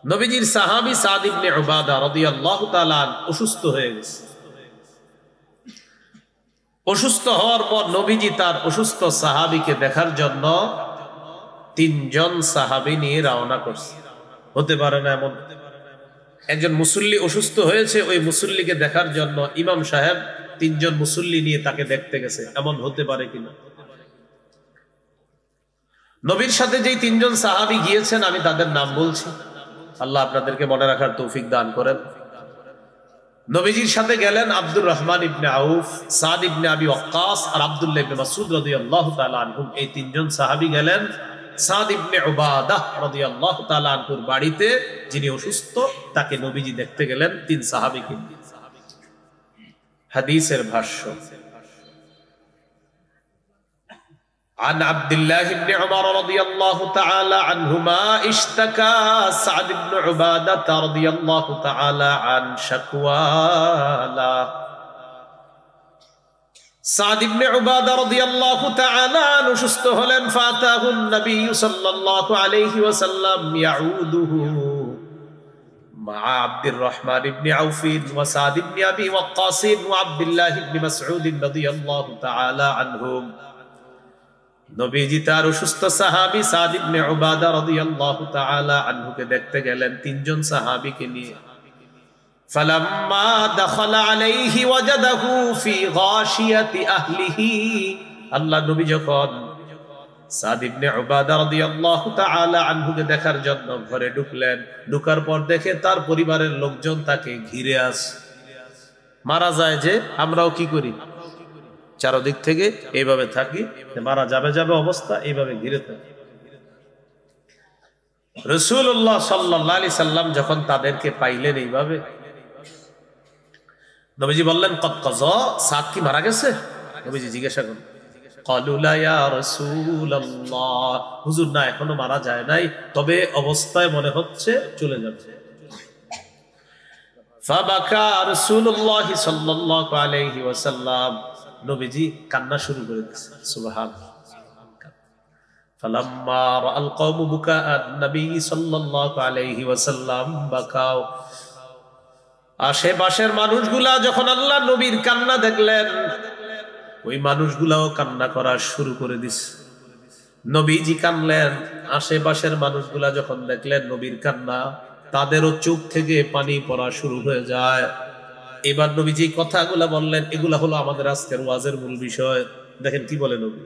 নবীজির সাহাবী সাদ ইবনে উবাদা রাদিয়াল্লাহু তাআলা অসুস্থ হয়ে গেছে। অসুস্থ হওয়ার পর নবীজি তার অসুস্থ সাহাবীকে দেখার জন্য 3 জন সাহাবী নিয়ে রওনা করছে। হতে পারে না এমন একজন মুসল্লি অসুস্থ হয়েছে, ওই মুসল্লিকে দেখার জন্য ইমাম সাহেব 3 জন মুসল্লি নিয়ে তাকে দেখতে গেছে, এমন হতে পারে কিনা? নবীর সাথে যেই 3 জন সাহাবী গিয়েছেন, আমি তাদের নাম বলছি, আল্লাহ আপনাদেরকে মনে রাখার তৌফিক দান করেন। নবীজির সাথে গেলেন আব্দুর রহমান ইবনে আউফ, সাদ ইবনে আবি ওয়াক্কাস আর আব্দুল্লাহ ইবনে মাসউদ রাদিয়াল্লাহু তাআলা আনহুম। এই 3 জন সাহাবী গেলেন সাদ ইবনে উবাদাহ রাদিয়াল্লাহু তাআলা আনহুর বাড়িতে, যিনি অসুস্থ, তাকে নবীজি দেখতে গেলেন 3 সাহাবীকে। হাদিসের ভাষ্য, عن عبد الله بن عمر رضي الله تعالى عنهما اشتكى سعد بن عبادة رضي الله تعالى عن شكوالا, سعد بن عبادة رضي الله تعالى عنه সুস্থ হলেন। فأتاه النبي صلى الله عليه وسلم يعوده مع عبد الرحمن بن عوف وسعد بن أبي وقاص وعبد الله بن مسعود رضي الله تعالى عنهم। নবীজি তার অসুস্থ সাহাবী সাদ ইবনে উবাদা রাদিয়াল্লাহু তাআলা আনহুকে দেখতে গেলেন 3 জন সাহাবীকে নিয়ে। ফালাম্মা দাখালা আলাইহি ওয়াজাদাহু ফি গাশিয়াতি আহলিহি, আল্লাহ নবী যখন সাদ ইবনে উবাদা রাদিয়াল্লাহু তাআলা আনহুকে দেখার জন্য ঘরে ঢুকলেন, ঢুকার পর দেখে তার পরিবারের লোকজন তাকে ঘিরে আছে। মারা যায় যে আমরাও কি করি, চারদিক থেকে এইভাবে থাকি, মারা যাবে যাবে অবস্থা, এইভাবে ঘিরে থাকি। রাসূলুল্লাহ সাল্লাল্লাহু আলাইহি সাল্লাম যখন তাদেরকে পাইলেন এইভাবে, নবীজি বললেন, কদ কাযা, সাদ কি মারা গেছে? নবীজি জিজ্ঞাসা করলেন। ক্বালু লা ইয়া রাসূলুল্লাহ, হুজুর না, এখনো মারা যায় নাই, তবে অবস্থায় মনে হচ্ছে চলে যাবে। ফাবাকা রাসূলুল্লাহ সাল্লাল্লাহু আলাইহি ওয়াসাল্লাম, নবীজি কান্না শুরু করে দিয়েছে। সুবহানাল্লাহ। ফালাম্মা রাআল কওমু বুকাআন নবী সাল্লাল্লাহু আলাইহি ওয়াসাল্লাম বাকাও, আশেপাশের মানুষগুলা যখন আল্লাহ নবীর কান্না দেখলেন, ওই মানুষগুলাও কান্না করা শুরু করে দিছে। নবীজি কানলেন, আশেপাশের মানুষগুলা যখন দেখলেন নবীর কান্না, তাদেরও চোখ থেকে পানি পড়া শুরু হয়ে যায়। এবার নবীজি কথাগুলা বললেন, এগুলা হলো আমাদের আজকের ওয়াজের মূল বিষয়। দেখেন কি বলেন নবী,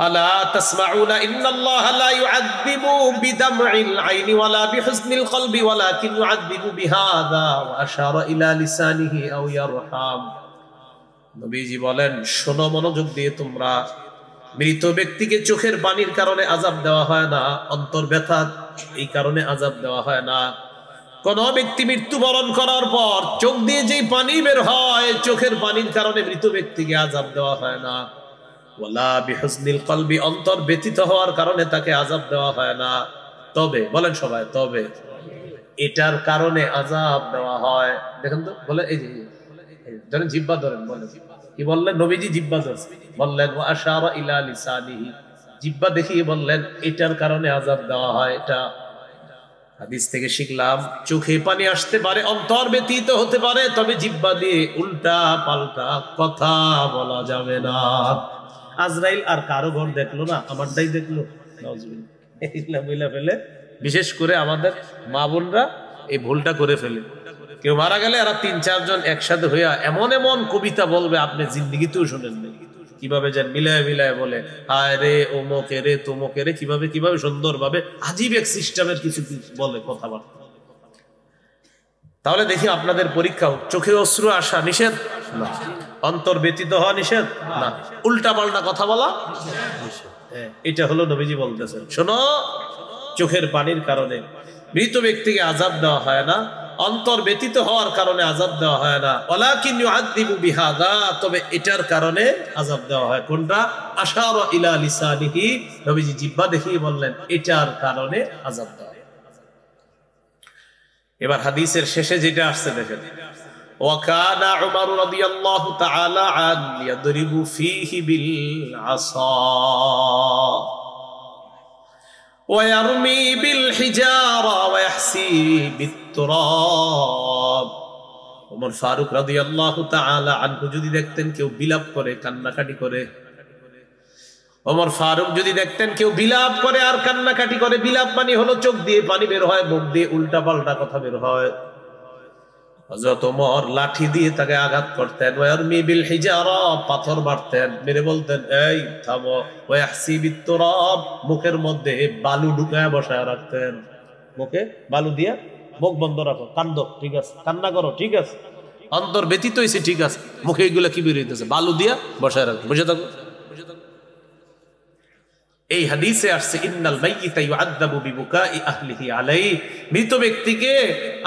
আলা তাসমাউনা ইন্নাল্লাহা লা ইউআযযিবু বিদামইল আইনি ওয়ালা বিহুজনিল কলবি ওয়ালাকিন ইউআযযিবু বিহাযা ওয়া আশারা ইলা লিসানিহি আও ইয়ারহাম। নবীজি বলেন, শোনো মনোযোগ দিয়ে তোমরা, মৃত ব্যক্তিকে চোখের পানির কারণে আযাব দেওয়া হয় না, অন্তর ব্যথা এই কারণে আযাব দেওয়া হয় না। কোন ব্যক্তি মৃত্যুবরণ করার পর চোখ দিয়ে যেই পানি বের হয়, চোখের পানির কারণে মৃত ব্যক্তিকে আযাব দেওয়া হয় না। ওয়ালা বিহুজনিল কলবি, অন্তর ব্যথিত হওয়ার কারণে তাকে আযাব দেওয়া হয় না। তবে বলেন সবাই, তবে এটার কারণে আযাব দেওয়া হয়। দেখেন তো, বলে এই যে ধরেন জিহ্বা ধরেন, বলেন কি বললেন নবীজি, জিহ্বা ধরছে, বললেন ওয়া আশারা ইলা লিসানিহি, জিহ্বা দেখিয়ে বললেন এটার কারণে আযাব দেওয়া হয়। এটা হাদিস থেকে শিখলাম, চোখে পানি আসতে পারে, অন্তর ব্যথিত হতে পারে, তবে জিহ্বা দিয়ে উল্টা পাল্টা কথা বলা যাবে না। আজরাইল আর কারো ঘর দেখলো না, আমারটাই দেখলো। নাউজুবিল্লাহ ফেলে, বিশেষ করে আমাদের মা বোনরা এই ভুলটা করে ফেলে। কেউ মারা গেলে এরা ৩-৪ জন একসাথে হইয়া এমন এমন কবিতা বলবে আপনি জিন্দিগিতেও শুনেন না। কিভাবে যেন মিলায় মিলায় বলে, হায় রে ওমকে রে তোমকে রে, কিভাবে কিভাবে সুন্দর ভাবে আজীব এক সিস্টেমের কিছু বলে কথাবার্তা। তাহলে দেখি আপনাদের পরীক্ষাও, চোখে অশ্রু আসা নিষেধ না, অন্তর ব্যতীত হওয়া নিষেধ না, উল্টা পাল্টা কথা বলা নিষেধ। এটা হলো নবীজি বলতেছেন, শোনো, চোখের পানির কারণে মৃত ব্যক্তিকে আযাব দেওয়া হয় না, অন্তর ব্যতীত হওয়ার কারণে আযাব দেওয়া হয় না। ওয়ালাকিন ইউআযযিবু বিহাযা, তবে এটার কারণে আযাব দেওয়া হয়। কোনটা? আশারা ইলা লিসানিহি, নবীজি জিহ্বা দেখিয়ে বললেন এটার কারণে আযাব দেওয়া হয়। এবার হাদিসের শেষে যেটা আসছে দেখেন, ওয়া কানা উমর রাদিয়াল্লাহু তাআলা আন ইয়াদরিবু ফীহি বিল আসা ويرمي بالحجارة ويحسي بالتراب। ওমর ফারুক রাদিয়াল্লাহু তাআলা আনহু যদি দেখতেন কেউ বিলাপ করে, কান্নাকাটি করে, ওমর ফারুক যদি দেখতেন কেউ বিলাপ করে আর কান্নাকাটি করে, বিলাপ মানে হলো চোখ দিয়ে পানি বের হয়, মুখ দিয়ে উল্টা পাল্টা কথা বের হয়, হযরত ওমর লাঠি দিয়ে তাকে আঘাত করতেন। ওয়ারমি বিল হিজারা, পাথর মারতেন, মেরে বলতেন এই থামো। ওয়াহসি বিত্তুরাব, মুখের মধ্যে বালু ঢুকায় বসায় রাখতেন, মুখে বালু দিয়া মুখ বন্ধ রাখো, কান্দো ঠিক আছে, কান্না করো ঠিক আছে, অন্তর ব্যতীত হইছে ঠিক আছে, মুখে এগুলা কি বের হইতেছে, বালু দিয়া বসায় রাখো, বুঝে থাকো। এই হাদিসে আসছে ইন্নাল মাইয়িতা ইউআযাবু বিবুকাই আহলিহি আলাইহি, মৃত ব্যক্তিকে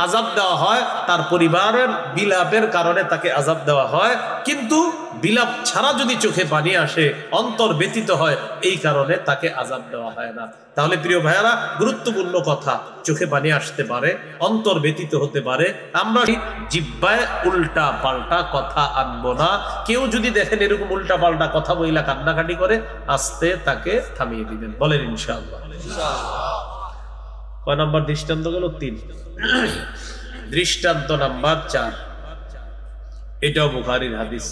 আযাব দেওয়া হয়, তার পরিবারের বিলাপের কারণে তাকে আযাব দেওয়া হয়। কিন্তু বিলাপ ছাড়া যদি চোখে পানি আসে, অন্তর ব্যতীত হয়, এই কারণে তাকে আযাব দেওয়া হয় না। তাহলে প্রিয় ভাইয়ারা, গুরুত্বপূর্ণ কথা, চোখে পানি আসতে পারে, অন্তর ব্যতীত হতে পারে, আমরা জিহ্বায় উল্টা পাল্টা কথা আনবো না। কেউ যদি দেখেন এরকম উল্টা পাল্টা কথা বইলা কান্নাকাটি করে, আস্তে তাকে থামিয়ে দিবেন, বলেন ইনশাআল্লাহ। কয় নাম্বার দৃষ্টান্ত গেল? ৩। দৃষ্টান্ত নাম্বার ৪, এটাও বুখারীর হাদিস,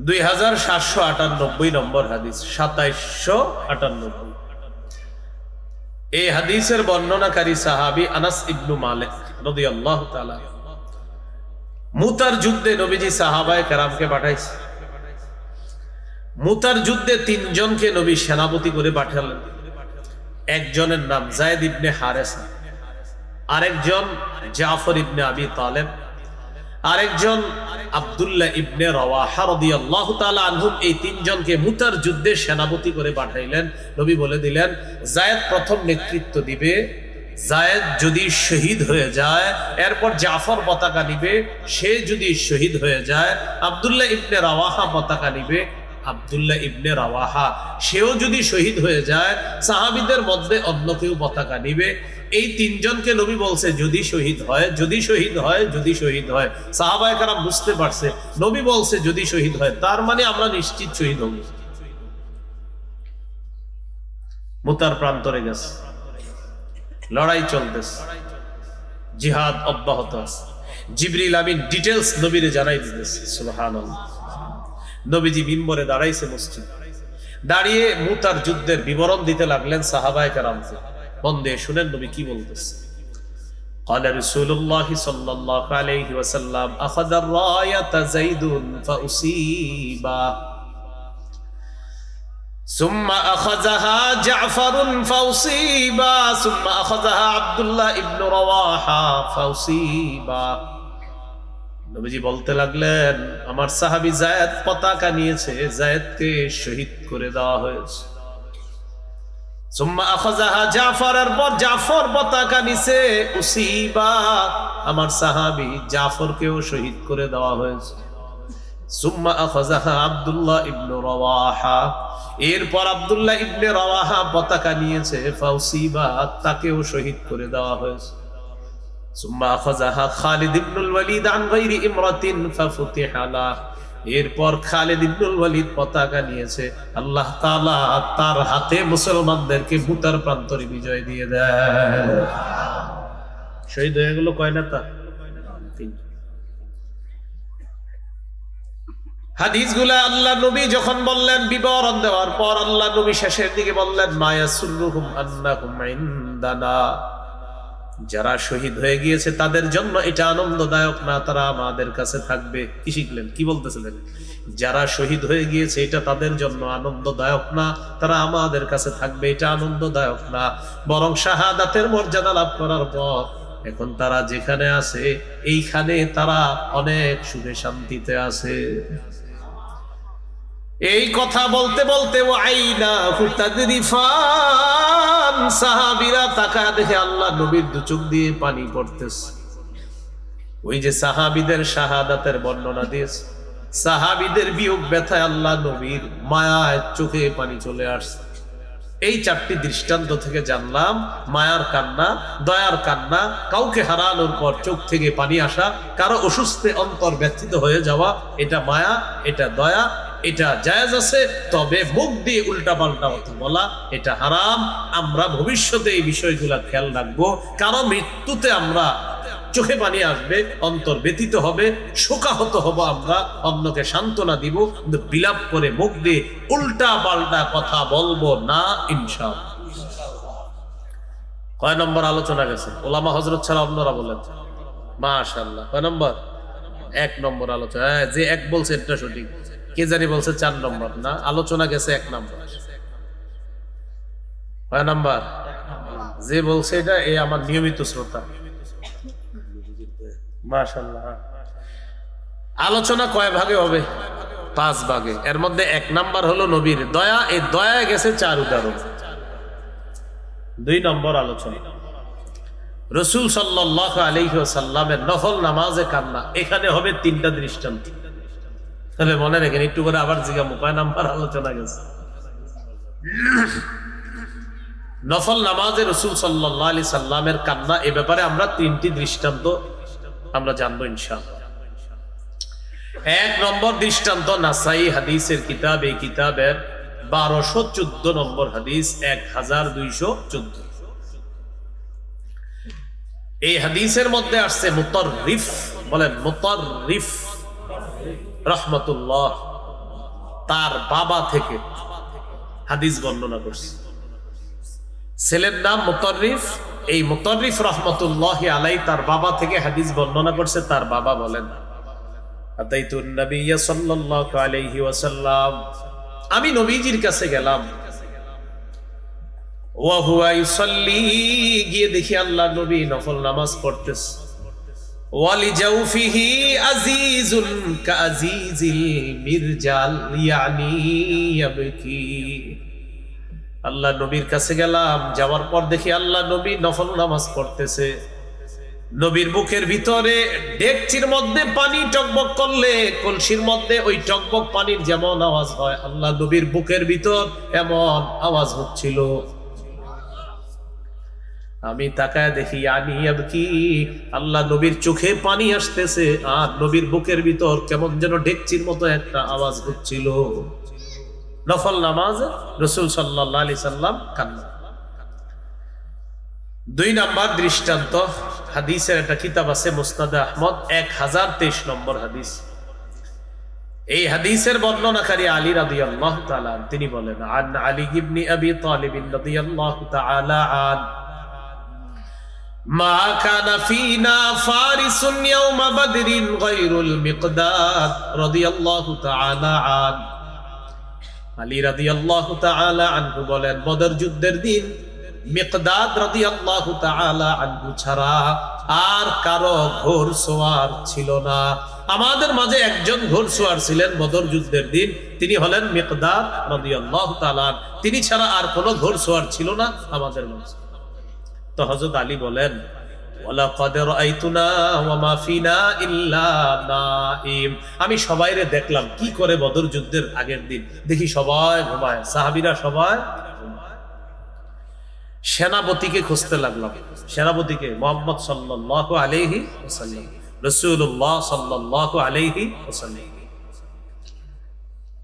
2798 নম্বর হাদিস, 2798। এই হাদিসের বর্ণনাকারী সাহাবী আনাস ইবনু মালিক রাদিয়াল্লাহু তাআলা। মুতার যুদ্ধে নবীজি সাহাবায়ে কেরামকে পাঠাইছে। মুতার যুদ্ধে ৩ জনকে নবী সেনাপতি করে পাঠালেন। একজনের নাম যায়েদ ইবনে হারেসা, আরেকজন জাফর ইবনে আবি তালেব, আরেকজন আব্দুল্লাহ ইবনে রাওয়াহা রাদিয়াল্লাহু তাআলা আনহুম। এই ৩ জনকে মুতার যুদ্ধে সেনাপতি করে পাঠাইলেন। নবী বলে দিলেন, যায়েদ প্রথম নেতৃত্ব দিবে, যায়েদ যদি শহীদ হয়ে যায় এরপর জাফর পতাকা নিবে, সে যদি শহীদ হয়ে যায় আব্দুল্লাহ ইবনে রাওয়াহা পতাকা নিবে, আব্দুল্লাহ ইবনে রাওয়াহা সেও যদি শহীদ হয়ে যায় সাহাবীদের মধ্যে অন্য কেউ পতাকা নিবে। এই তিনজনকে নবী বলছে যদি শহীদ হয়, যদি শহীদ হয়, যদি শহীদ হয়। সাহাবায়ে কেরাম বুঝতে পারছে নবী বলছে যদি শহীদ হয়, তার মানে আমরা নিশ্চিত শহীদ হব। মুতার প্রান্তরে গেছে, লড়াই চলতেছে, জিহাদ অব্যাহত আছে। জিবরিল আমিন ডিটেইলস নবীরে জানাই দিতেছে। সুবহানাল্লাহ। নবীজি মিম্বরে দাঁড়াইছে, মসজিদ দাঁড়িয়ে মুতার যুদ্ধের বিবরণ দিতে লাগলেন সাহাবায়ে কেরামকে। মন দিয়ে শুনেন নবী কি বলতেছে। قال رسول الله صلى الله عليه وسلم اخذ الرايه زيد فاصيب ثم اخذها جعفر فاصيب ثم اخذها عبد الله ابن رواحه فاصيب। নবীজি বলতে লাগলেন আমার সাহাবী যায়েদ পতাকা নিয়েছে, যায়েদকে শহীদ করে দেওয়া হয়েছে। সুম্মা আখাযাহা জাফর, এরপর জাফর পতাকা নিছে, উসিবা, আমার সাহাবী জাফরকেও শহীদ করে দেওয়া হয়েছে। সুম্মা আখাযাহা আব্দুল্লাহ ইবনে রাওয়াহা, এরপর আব্দুল্লাহ ইবনে রাওয়াহা পতাকা নিয়েছে, ফাউসিবা, তাকেও শহীদ করে দেওয়া হয়েছে। সুম্মা আখাযাহা খালিদ ইবনুল ওয়ালিদ আন গায়রি ইমরাতিন ফাফুতিহা লাহ, এরপর খালিদ ইবনুল ওয়ালিদ পতাকা নিয়েছে, আল্লাহ তাআলা তার হাতে মুসলমানদেরকে মুতার প্রান্তরে বিজয় দিয়ে দেয়। শহীদ হয়ে গেল কয় নেতা? হাদিসগুলা আল্লাহ নবী যখন বললেন, বিবরণ দেওয়ার পর আল্লাহ নবী শেষের দিকে বললেন মা ইয়াসুরুহুম আন্নাহুম ইনদানা, যারা শহীদ হয়ে গিয়েছে তাদের জন্য এটা আনন্দদায়ক না, তারা আমাদের কাছে থাকবে। কি শিখলেন? কি বলতেছিলেন? যারা শহীদ হয়ে গিয়েছে এটা তাদের জন্য আনন্দদায়ক না, তারা আমাদের কাছে থাকবে, এটা আনন্দদায়ক না, বরং শাহাদাতের মর্যাদা লাভ করার পর এখন তারা যেখানে আছে এইখানে তারা অনেক সুখে শান্তিতে আছে। এই কথা বলতে বলতে ও আইনা হুতাদরিফান, সাহাবীরা তাকায় দেখে আল্লাহ নবীর দু চোখ দিয়ে পানি পড়তেছে। ওই যে সাহাবীদের শাহাদাতের বর্ণনা দিয়েছে, সাহাবীদের বিয়োগ ব্যথায় আল্লাহ নবীর মায়ায় চোখে পানি চলে আসছে। এই চারটি দৃষ্টান্ত থেকে জানলাম মায়ার কান্না, দয়ার কান্না, কাউকে হারানোর পর চোখ থেকে পানি আসা, কারো অসুস্থ অন্তর ব্যথিত হয়ে যাওয়া, এটা মায়া, এটা দয়া, এটা জায়েজ আছে। তবে মুখ দিয়ে উল্টা পাল্টা কথা বলা এটা হারাম। আমরা ভবিষ্যতে এই বিষয়গুলো খেয়াল রাখবো, কারণ মৃত্যুতে আমরা চোখে পানি আসবে, অন্তর ব্যথিত হবে, শোকাহত হব, আমরা অন্যকে সান্ত্বনা দিব, কিন্তু বিলাপ করে মুখ দিয়ে উল্টা পাল্টা কথা বলবো না ইনশাআল্লাহ। কয় নম্বর আলোচনা গেছে? ওলামা হযরত ছাড়া অন্যরা বলেন মাশাআল্লাহ। কয় নম্বর? 1 নম্বর আলোচনা। যে এক বলছে এটা সঠিক, কে জানি বলছে 4 নম্বর। না, আলোচনা গেছে 1 নম্বর। কয় নম্বর? যে বলছে এটা এ আমার নিয়মিত শ্রোতা। মাশাআল্লাহ। আলোচনা কয় ভাগে হবে? 5 ভাগে। এর মধ্যে 1 নাম্বার হলো নবীর দয়া। এই দয়া গেছে 4 উদাহরণ। 2 নম্বর আলোচনা রাসূল সাল্লাল্লাহু আলাইহি ওয়াসাল্লামের নফল নামাজে কান্না। এখানে হবে 3টা দৃষ্টান্ত। তাহলে মনে রাখেন, একটু করে আবার জিজ্ঞাসা, কয় নাম্বার আলোচনা গেছে? নফল নামাজে রাসূল সাল্লাল্লাহু আলাইহি সাল্লামের কান্না। এ ব্যাপারে আমরা 3টি দৃষ্টান্ত আমরা জানবো ইনশাআল্লাহ। 1 নম্বর দৃষ্টান্ত নাসাই হাদিসের কিতাব, এই কিতাবের 1214 নম্বর হাদিস, 1214। এই হাদিসের মধ্যে আসছে মুতাররিফ, বলেন মুতাররিফ রাহমাতুল্লাহ তার বাবা থেকে হাদিস বর্ণনা করছে। ছেলের নাম মুতাররিফ। এই মুতাররিফ রাহমাতুল্লাহি আলাইহি তার বাবা থেকে হাদিস বর্ণনা করছে। তার বাবা বলেন, আতাইতুন নবিয়্য সাল্লাল্লাহু আলাইহি ওয়াসাল্লাম, আমি নবীজির কাছে গেলাম, ওয়া হুয়া ইউসাল্লি, গিয়ে দেখি আল্লাহ নবী নফল নামাজ পড়তেছে। ওয়ালি জাউফিহি আজিজুন কাআজিজিল মিরজাল ইয়ানি ইয়াবকি। আল্লাহ নবীর কাছে গেলাম, যাওয়ার পর দেখি আল্লাহ নবী নফল নামাজ পড়তেছে। নবীর বুকের ভিতরে ডেকচির মধ্যে পানি টকবক করলে কলসির মধ্যে ওই টকবক পানির যেমন আওয়াজ হয়, আল্লাহ নবীর বুকের ভিতর এমন আওয়াজ হচ্ছিল। আমি তাকায় দেখি আনি আবকি, আল্লাহ নবীর চোখে পানি আসতেছে আর নবীর বুকের ভিতর কেমন যেন ডেকচির মতো একটা আওয়াজ হচ্ছিল। নফল নামাজ রাসূল সাল্লাল্লাহু আলাইহি সাল্লাম কান্না। 2 নাম্বার দৃষ্টান্ত, হাদিসের একটা কিতাব আছে মুসনাদে আহমদ, 1023 নম্বর হাদিস। এই হাদিসের বর্ণনাকারী আলী রাদিয়াল্লাহু তাআলা তিনি বলেন, আন আলী ইবনে আবি তালিব রাদিয়াল্লাহু তাআলা আন মা কানা ফিনা ফারিসুন ইয়াওমা বদরিন গায়রুল মিকদাদ রাদিয়াল্লাহু তাআলা আন। আলী রাদিয়াল্লাহু তাআলা আনহু বলেন, বদর যুদ্ধের দিন মিকদাদ রাদিয়াল্লাহু তাআলা আনহু ছাড়া আর কারো ঘোড়সওয়ার ছিল না। আমাদের মাঝে একজন ঘোড়সওয়ার ছিলেন বদর যুদ্ধের দিন, তিনি হলেন মিকদাদ রাদিয়াল্লাহু তাআলা। তিনি ছাড়া আর কোনো ঘোড়সওয়ার ছিল না আমাদের মাঝে। তো হযরত আলী বলেন, ওয়ালাকাদ রাআইতুনা ওয়া মা ফিনা ইল্লা নাঈম। আমি সবাইরে দেখলাম কি করে বদর যুদ্ধের আগের দিন, দেখি সবাই ঘুমায়, সাহাবীরা সবাই। সেনাপতিকে খুঁজতে লাগলাম, সেনাপতিকে মুহাম্মদ সাল্লাল্লাহু আলাইহি ওয়াসাল্লাম, রাসূলুল্লাহ সাল্লাল্লাহু আলাইহি ওয়াসাল্লাম।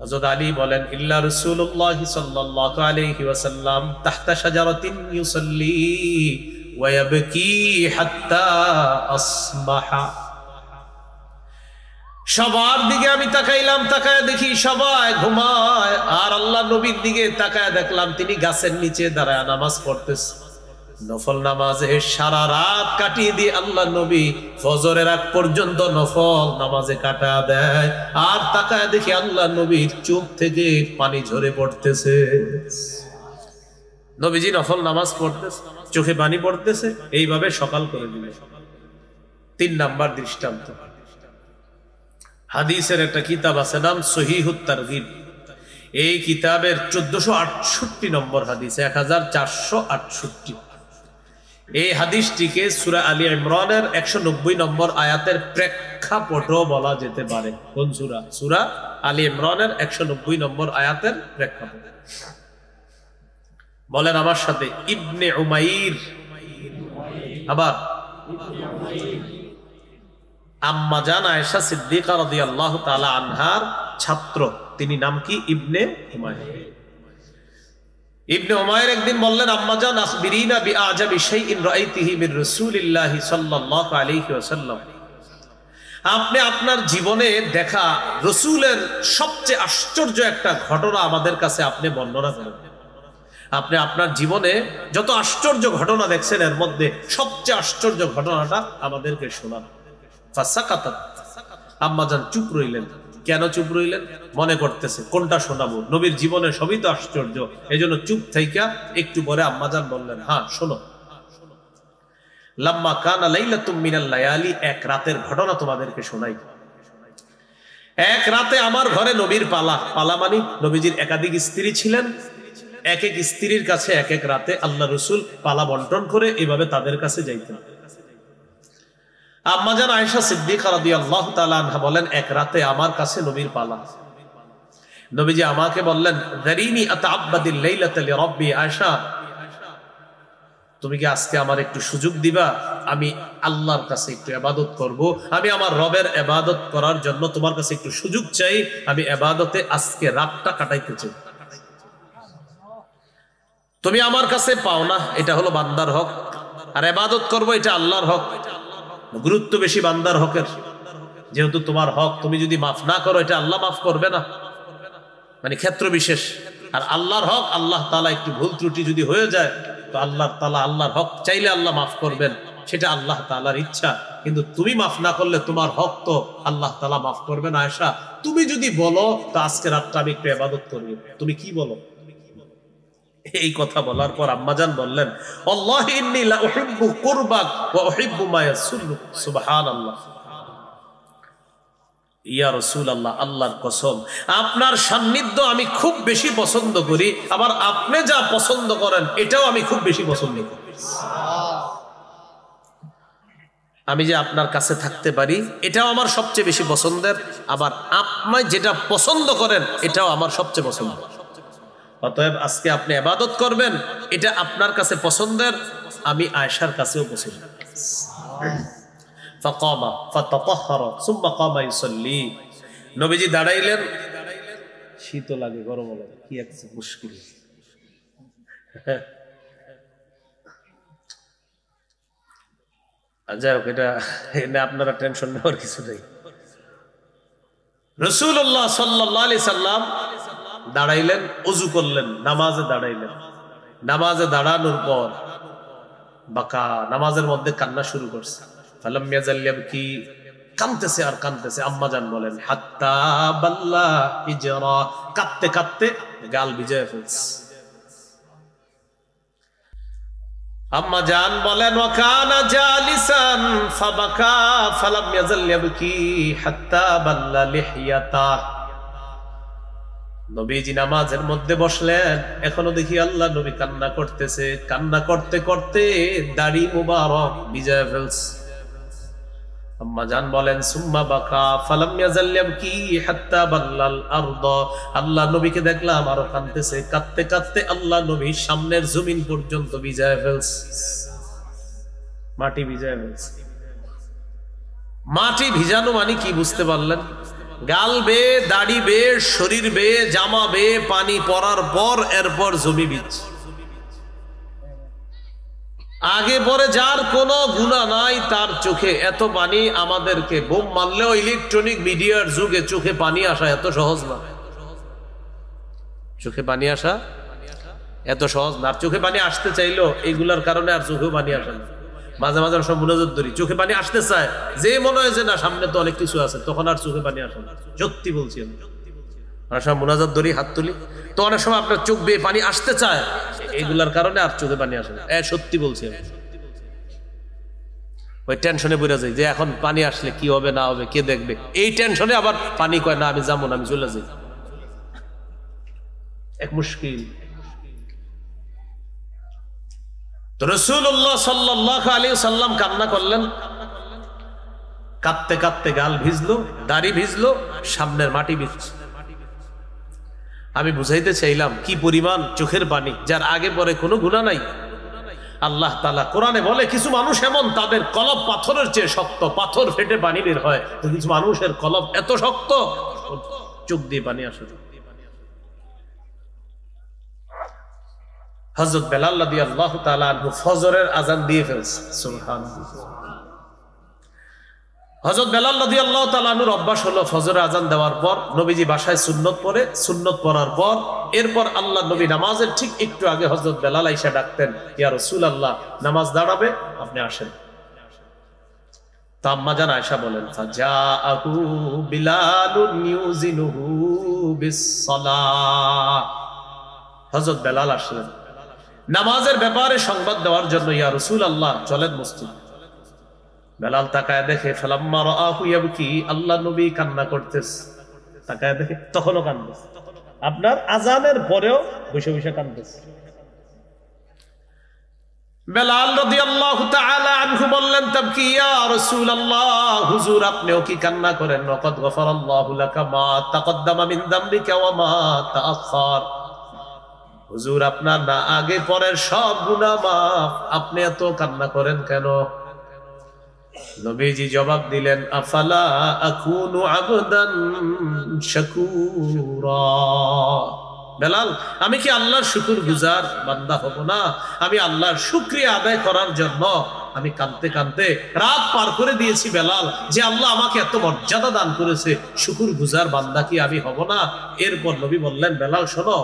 হযরত আলী বলেন, ইল্লা রাসূলুল্লাহ সাল্লাল্লাহু আলাইহি ওয়াসাল্লাম তাহতা শাজারাতিন ইউসাল্লি ওয়া ইয়াবকি হাত্তা আসবাহা। সবার দিকে আমি তাকাইলাম, তাকায় দেখি সবাই ঘুমায়, আর আল্লাহ নবীর দিকে তাকায় দেখলাম তিনি গাছের নিচে দাঁড়ায় নামাজ পড়তেছে। নফল নামাজে সারা রাত কাটিয়ে দিয়ে আল্লাহ নবী ফজরের আগ পর্যন্ত নফল নামাজে কাটা দেয়, আর তাকায় দেখি আল্লাহ নবীর চোখ থেকে পানি ঝরে পড়তেছে। নবীজি নফল নামাজ পড়তেছে, চোখে পানি পড়তেছে, এইভাবে সকাল করে দিল। 3 নাম্বার দৃষ্টান্ত, হাদিসের একটা কিতাব আছে নাম সহিহুত তারগিব। এই কিতাবের 1468 নম্বর হাদিস, 1468। এই হাদিসটিকে সূরা আলী ইমরানের 190 নম্বর আয়াতের প্রেক্ষাপটও বলা যেতে পারে। কোন সূরা? সূরা আলী ইমরানের 190 নম্বর আয়াতের প্রেক্ষাপট। বলেন আমার সাথে, ইবনে উমাইর। আবার আম্মা জান আয়েশা সিদ্দিকা রাদিয়াল্লাহু তাআলা আনহার ছাত্র, তিনি নাম কি? ইবনে উমাইর। ইবনে উমাইর একদিন বললেন, আম্মা জান আখবিরিনা বিআজাবি শাইইন রাআইতিহি মির রাসূলিল্লাহি সাল্লাল্লাহু আলাইহি ওয়াসাল্লাম। আপনি আপনার জীবনে দেখা রাসূলের সবচেয়ে আশ্চর্য একটা ঘটনা আমাদের কাছে আপনি বর্ণনা করেন। আপনি আপনার জীবনে যত আশ্চর্য ঘটনা দেখছেন এর মধ্যে সবচেয়ে আশ্চর্য ঘটনাটা আমাদেরকে শোনান। ফাসাকাতাত, আম্মাজান চুপ রইলেন। কেন চুপ রইলেন? মনে করতেছে কোনটা শোনাবো, নবীর জীবনে সবই তো আশ্চর্য, এজন্য চুপ থাইকা একটু পরে আম্মাজান বললেন, হ্যাঁ শোনো। লাম্মা কানা লাইলাতুম মিনাল লায়ালি, এক রাতের ঘটনা তোমাদেরকে শোনাই। এক রাতে আমার ঘরে নবীর পালা, পালা মানে নবীজির একাধিক স্ত্রী ছিলেন, এক এক স্ত্রীর কাছে এক এক রাতে আল্লাহ রসুল পালা বন্টন করে এভাবে তাদের কাছে যাইতেন। আম্মা জান আয়েশা সিদ্দিকা রাদিয়াল্লাহু তাআলা আনহা বলেন, এক রাতে আমার কাছে নবীর পালা। নবীজি আমাকে বললেন, যারিনি আতাআব্বাদিল লাইলাতা লিরাব্বি। আয়েশা, তুমি কি আজকে আমার একটু সুযোগ দিবা? আমি আল্লাহর কাছে একটু ইবাদত করব, আমি আমার রবের ইবাদত করার জন্য তোমার কাছে একটু সুযোগ চাই, আমি ইবাদতে আজকে রাতটা কাটাইতে চাই। তুমি আমার কাছে পাও না, এটা হলো বান্দার হক, আর ইবাদত করব এটা আল্লাহর হক। গুরুত্ব বেশি বান্দার হকের, যেহেতু তোমার হক, তুমি যদি মাফ না করো এটা আল্লাহ মাফ করবে না, মানে ক্ষেত্র বিশেষ। আর আল্লাহর হক, আল্লাহ তাআলা একটু ভুল ত্রুটি যদি হয়ে যায় তো আল্লাহ তাআলা আল্লাহর হক চাইলে আল্লাহ মাফ করবেন, সেটা আল্লাহ তাআলার ইচ্ছা। কিন্তু তুমি মাফ না করলে তোমার হক তো আল্লাহ তাআলা মাফ করবে না। আয়েশা, তুমি যদি বলো তো আজকে রাতটা আমি একটু ইবাদত করব, তুমি কি বলো? এই কথা বলার পর আম্মাজান বললেন, আল্লাহি ইন্নী লা উহিব্বু কুরবাক ওয়া উহিব্বু মা ইয়াসুররু। সুবহানাল্লাহ। ইয়া রাসূলুল্লাহ, আল্লাহর কসম আপনার সান্নিধ্য আমি খুব বেশি পছন্দ করি, আবার আপনি যা পছন্দ করেন এটাও আমি খুব বেশি পছন্দ করি। আমি যে আপনার কাছে থাকতে পারি এটাও আমার সবচেয়ে বেশি পছন্দের, আবার আপনি যেটা পছন্দ করেন এটাও আমার সবচেয়ে পছন্দ। অতএব আজকে আপনি ইবাদত করবেন, এটা আপনার কাছে পছন্দের, আমি আয়েশার কাছেও পৌঁছে গেলাম। ফাকামা ফাতাতাহহারা সুম্মা কামা ইউসাল্লি, নবীজি দাঁড়াইলেন। শীত লাগে, গরম লাগে, কি এক মুশকিল। যাই হোক, এটা আপনারা টেনশন নেওয়ার কিছু নেই। রাসূলুল্লাহ সাল্লাল্লাহু আলাইহি সাল্লাম দাঁড়াইলেন, ওযু করলেন, নামাজে দাঁড়াইলেন। নামাজে দাঁড়ানোর পর বাকা নামাজের মধ্যে কান্না শুরু করছে। ফালাম ইয়াজাল ইয়াবকি, কাঁদতেছে আর কাঁদতেছে। আম্মা জান বলেন হাত্তা বাল্লা হিজরা, কাঁদতে কাঁদতে গাল ভিজে ফেলছে। আম্মা জান বলেন ওয়াকানা জালিসান ফাবাকা ফালাম ইয়াজাল ইয়াবকি হাত্তা বাল্লা লিহিয়াতা। নবীজি নামাজের মধ্যে বসলেন, এখনো দেখি আল্লাহ নবী কান্না করতেছে। কান্না করতে করতে দাড়ি মুবারক ভিজে ফেলছে। আম্মা জান বলেন সুম্মা বাকা ফালাম ইয়াজাল ইয়াবকি হাত্তা বাল্লাল আরদ। আল্লাহ নবীকে দেখলাম আরো কাঁদতেছে। কাঁদতে কাঁদতে আল্লাহ নবী সামনের জমিন পর্যন্ত ভিজায় ফেলছে, মাটি ভিজায় ফেলছে। মাটি ভিজানো মানে কি বুঝতে পারলেন? গাল বে, দাড়ি বে, শরীর বে, জামা বে, পানি পড়ার পর এরপর জমি বীজ। আগে পরে যার কোনো গুনাহ নাই তার চোখে এত পানি, আমাদেরকে বোম মারলেও ইলেকট্রনিক মিডিয়ার যুগে চোখে পানি আসা এত সহজ না। চোখে পানি আসা এত সহজ না। আর চোখে পানি আসতে চাইলো এইগুলার কারণে আর চোখেও পানি আসে না। মাঝে মাঝে সব মুনাজাত ধরি, চোখে পানি আসতে চায়, যে মনে হয় যে না সামনে তো অনেক কিছু আছে, তখন আর চোখে পানি আসে না। সত্যি বলছি আমি, অনেক সময় মুনাজাত ধরি, হাত তুলি, তো অনেক সময় আপনার চোখ বেয়ে পানি আসতে চায়, এগুলার কারণে আর চোখে পানি আসে না। সত্যি বলছি আমি। ওই টেনশনে পড়ে যাই যে এখন পানি আসলে কি হবে না হবে, কে দেখবে, এই টেনশনে আবার পানি কয় না আমি যাবো না, আমি চলে যাই। এক মুশকিল। তো রাসূলুল্লাহ সাল্লাল্লাহু আলাইহি সাল্লাম কান্না করলেন। কাঁদতে কাঁদতে গাল ভিজলো, দাড়ি ভিজলো, সামনের মাটি ভিজছে। আমি বুঝাইতে চাইলাম কি পরিমাণ চোখের পানি, যার আগে পরে কোনো গুনাহ নাই। আল্লাহ তাআলা কোরআনে বলে কিছু মানুষ এমন তাদের কলব পাথরের চেয়ে শক্ত, পাথর ফেটে পানি বের হয়। তো কিছু মানুষের কলব এত শক্ত চোখ দিয়ে পানি আসে। হযরত বেলাল রাদিয়াল্লাহু তাআলা আনহু ফজরের আযান দিয়ে ফেলছে। সুবহানাল্লাহ। হযরত বেলাল রাদিয়াল্লাহু তাআলা আনহুর অভ্যাস হলো ফজরের আযান দেওয়ার পর নবীজি বাসায় সুন্নত পড়ে, সুন্নত পড়ার পর এরপর আল্লাহ নবী নামাজের ঠিক একটু আগে হযরত বেলাল আইসা ডাকতেন, ইয়া রাসূলুল্লাহ নামাজ দাঁড়াবে, আপনি আসেন। তা আম্মা জান আয়েশা বলেন ফাজাআহু বিলালুন ইউজিনুহু বিস-সালাহ। হযরত বেলাল আসলেন নামাজের ব্যাপারে সংবাদ দেওয়ার জন্য। ইয়া রাসূলুল্লাহ চলেন মসজিদ। বেলাল তাকায় দেখে ফালাম্মা রাআহু ইয়াবকি, আল্লাহ নবী কান্না করতেছে। তাকায় দেখে তখনও কাঁদতেছে, আপনার আযানের পরেও বসে বসে কাঁদতেছে। বেলাল রাদিয়াল্লাহু তাআলা আনহু বললেন তাবকি ইয়া রাসূলুল্লাহ, হুজুর আপনিও কি কান্না করেন? ওয়াকাদ গফারাল্লাহু লাকা মা তাকদ্দামা মিন যামবিকা ওয়া মা তাআখার। হুজুর আপনার না আগে পরের সব গুনাহ মাফ, আপনি এত কান্না করেন কেন? নবীজি জবাব দিলেন আফালা আকুনু আবদান শাকুরা। বেলাল আমি কি আল্লাহর শুকরগুজার বান্দা হব না? আমি আল্লাহর শুকরিয়া আদায় করার জন্য আমি কাঁদতে কাঁদতে রাত পার করে দিয়েছি বেলাল, যে আল্লাহ আমাকে এত মর্যাদা দান করেছে, শুকরগুজার বান্দা কি আমি হব না? এরপর নবী বললেন বেলাল শোনো,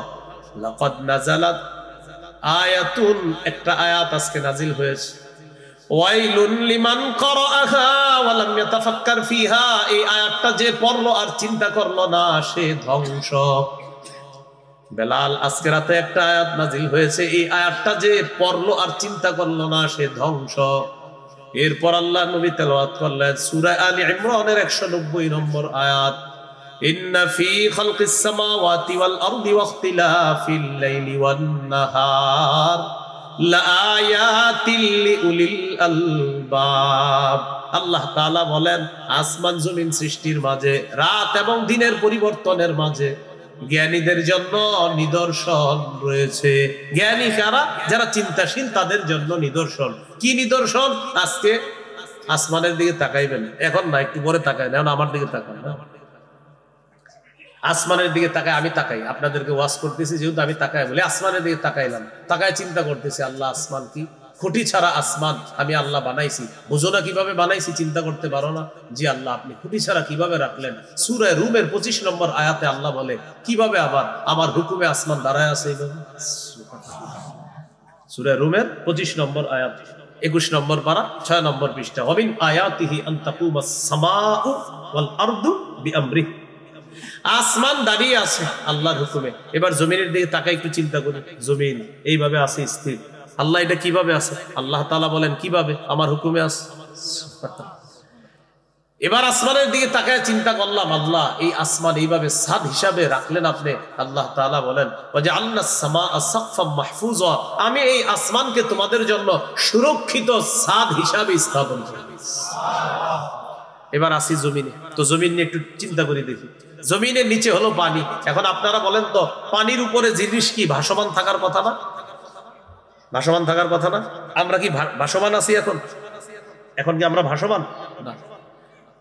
লাকাদ নাযালাত আয়াতুন, একটা আয়াত আজকে নাজিল হয়েছে, ওয়াইলুন লিমান ক্বারাআহা ওয়া লাম ইয়াতাফাক্কার ফিহা। এই আয়াতটা যে পড়লো আর চিন্তা করলো না সে ধ্বংস। বেলাল আজকে রাতে একটা আয়াত নাজিল হয়েছে, এই আয়াতটা যে পড়লো আর চিন্তা করলো না সে ধ্বংস। এরপর আল্লাহ নবী তেলাওয়াত করলেন সূরা আলী ইমরানের 190 নম্বর আয়াত, ইন্না ফি খালকিস সামাওয়াতি ওয়াল আরদি ওয়া ইখতিলাফিল লাইলি ওয়ান নাহার লাআয়াতিল লিউলিল আলবাব। আল্লাহ তাআলা বলেন আসমান জমিন সৃষ্টির মাঝে, রাত এবং দিনের পরিবর্তনের মাঝে জ্ঞানীদের জন্য নিদর্শন রয়েছে। জ্ঞানী কারা? যারা চিন্তাশীল, তাদের জন্য নিদর্শন। কি নিদর্শন? আজকে আসমানের দিকে তাকাইবেন, এখন না, একটু পরে তাকাই না, এখন আমার দিকে তাকান না। আসমানের দিকে তাকাই, আমি তাকাই, আপনাদেরকে ওয়াজ করতেছি যেহেতু আমি তাকাই বলি, আসমানের দিকে তাকাইলাম, তাকায় চিন্তা করতেছি আল্লাহ আসমান কি? খুঁটি ছাড়া আসমান আমি আল্লাহ বানাইছি, বুঝো না কিভাবে বানাইছি? চিন্তা করতে পারো না? জি আল্লাহ, আপনি খুঁটি ছাড়া কিভাবে রাখলেন? সূরা রুমের 25 নম্বর আয়াতে আল্লাহ বলে, কিভাবে আবার আমার হুকুমে আসমান দাঁড়ায় আছে এইভাবে। সূরা রুমের 25 নম্বর আয়াত, 21 নম্বর পারা, 6 নম্বর পৃষ্ঠা। ওমিন আয়াতিহি আন তাকুমাস সামাউ ওয়াল আরদু বিআমরিহি। আসমান দাঁড়িয়ে আছে আল্লাহর হুকুমে। এবার জমিনের দিকে তাকাই, একটু চিন্তা করি, জমিন এইভাবে আছে স্থির, আল্লাহ এটা কিভাবে আছে? আল্লাহ তাআলা বলেন কিভাবে? আমার হুকুমে আছে। এবার আসমানের দিকে তাকায় চিন্তা করলাম, আল্লাহ এই আসমান এইভাবে ছাদ হিসাবে রাখলেন আপনি। আল্লাহ তাআলা বলেন ওয়াজআলনাস সামাআ সাকফাম মাহফুজা, আমি এই আসমানকে তোমাদের জন্য সুরক্ষিত ছাদ হিসাবে স্থাপন করেছি। এবার আসি জমিনে, তো জমিন নিয়ে একটু চিন্তা করে দেখি। জমিনের নিচে হলো পানি। এখন আপনারা বলেন তো, পানির উপরে জিনিস কি ভাসমান থাকার কথা না? ভাসমান থাকার কথা না? আমরা কি ভাসমান আছি এখন? এখন কি আমরা ভাসমান না?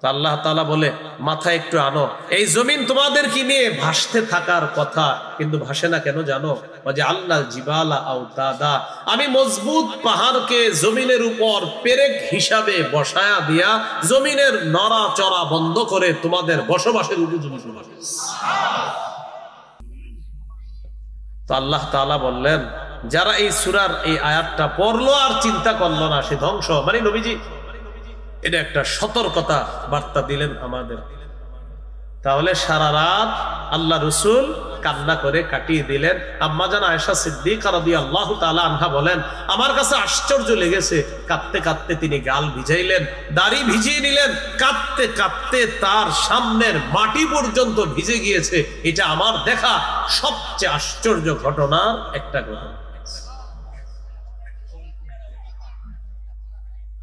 তো আল্লাহ তাআলা বলে, মাথা একটু আনো, এই জমিন তোমাদের কি নিয়ে ভাসতে থাকার কথা, কিন্তু ভাসে না কেন জানো? যে আল্লাহ জিবালা আওতাদা, আমি মজবুত পাহাড়কে জমিনের উপর পেরেক হিসাবে বসায়া দিয়া জমিনের নড়াচড়া বন্ধ করে তোমাদের বসবাসের উপযোগী করে। তো আল্লাহ তাআলা বললেন, যারা এই সূরার এই আয়াতটা পড়লো আর চিন্তা করলো না, সে ধ্বংস। মানে নবীজি এটা একটা সতর্কতা বার্তা দিলেন আমাদের। তাহলে সারা রাত আল্লাহ রাসূল কান্না করে কাটিয়ে দিলেন। আম্মা জান আয়েশা সিদ্দিকা রাদিয়াল্লাহু তাআলা আনহা বলেন, আমার কাছে আশ্চর্য লেগেছে, কাঁদতে কাঁদতে তিনি গাল ভিজাইলেন, দাড়ি ভিজিয়ে নিলেন, কাঁদতে কাঁদতে তার সামনের মাটি পর্যন্ত ভিজে গিয়েছে। এটা আমার দেখা সবচেয়ে আশ্চর্য ঘটনার একটা ঘটনা।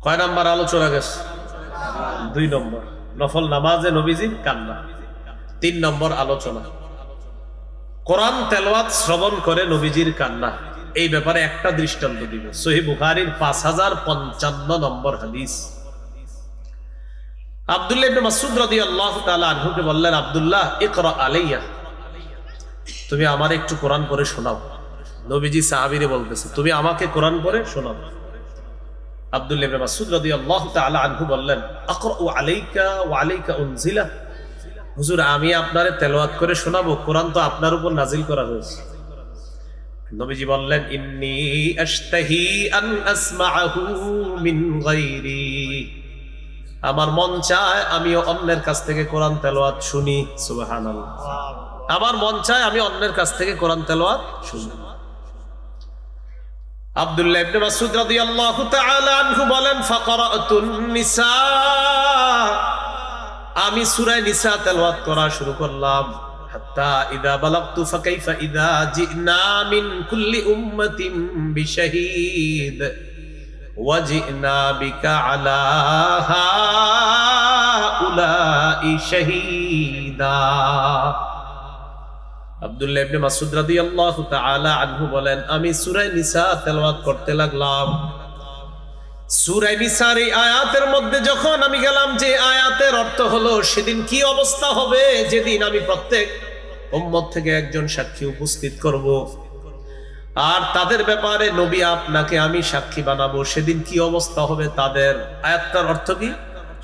কয় নাম্বার আলোচনা গেছে? 2 নম্বর, নফল নামাজে নবীজির কান্না। 3 নম্বর আলোচনা, কোরআন তেলাওয়াত শ্রবণ করে নবীজির কান্না। এই ব্যাপারে একটা দৃষ্টান্ত দিব। সহিহ বুখারীর 5055 নম্বর হাদিস। আব্দুল্লাহ ইবনে মাসউদ রাদিয়াল্লাহু তাআলা আনহুকে বললেন, আব্দুল্লাহ ইকরা আলাইয়া, তুমি আমার একটু কোরআন পড়ে শোনাও। নবীজি সাহাবীরে বলতেছে, তুমি আমাকে কোরআন পড়ে শোনাও। আব্দুল্লাহ ইবনে মাসউদ রাদিয়াল্লাহু তাআলা আনহু বললেন, আকরাউ আলাইকা ওয়া আলাইকা উনজিলা, হুজুর আমি আপনারে তেলাওয়াত করে শোনাবো, কোরআন তো আপনার উপর নাজিল করা হয়েছে। নবীজি বললেন, ইন্নী আশতাহি আন আসমাআহু মিন গায়রি, আমার মন চায় আমি অন্যের কাছ থেকে কোরআন তেলাওয়াত শুনি। সুবহানাল্লাহ, আমার মন চায় আমি অন্যের কাছ থেকে কোরআন তেলাওয়াত শুনি। আব্দুল্লাহ ইবনে মাসউদ রাদিয়াল্লাহু তাআলা আনহু বলেন, ফাকরাতুন নিসা, আমি সূরা নিসা তেলাওয়াত করা শুরু করলাম। হাত্তা ইযা বালাগতু ফাকাইফা ইযা জিনা মিন কুল্লি উম্মাতিন বিশাহীদ ওয়া জিনা বিকা আলা হাউলাই শাহীদা। আব্দুল্লাহ ইবনে মাসউদ রাদিয়াল্লাহু তাআলা আনহু বলেন, আমি সূরা নিসা তেলাওয়াত করতে লাগলাম। সূরা নিসার এই আয়াতের মধ্যে যখন আমি গেলাম, যে আয়াতের অর্থ হলো সেদিন কি অবস্থা হবে, যেদিন আমি প্রত্যেক উম্মত থেকে একজন সাক্ষী উপস্থিত করব, আর তাদের ব্যাপারে নবী আপনাকে আমি সাক্ষী বানাবো, সেদিন কি অবস্থা হবে তাদের। আয়াতটার অর্থ কি?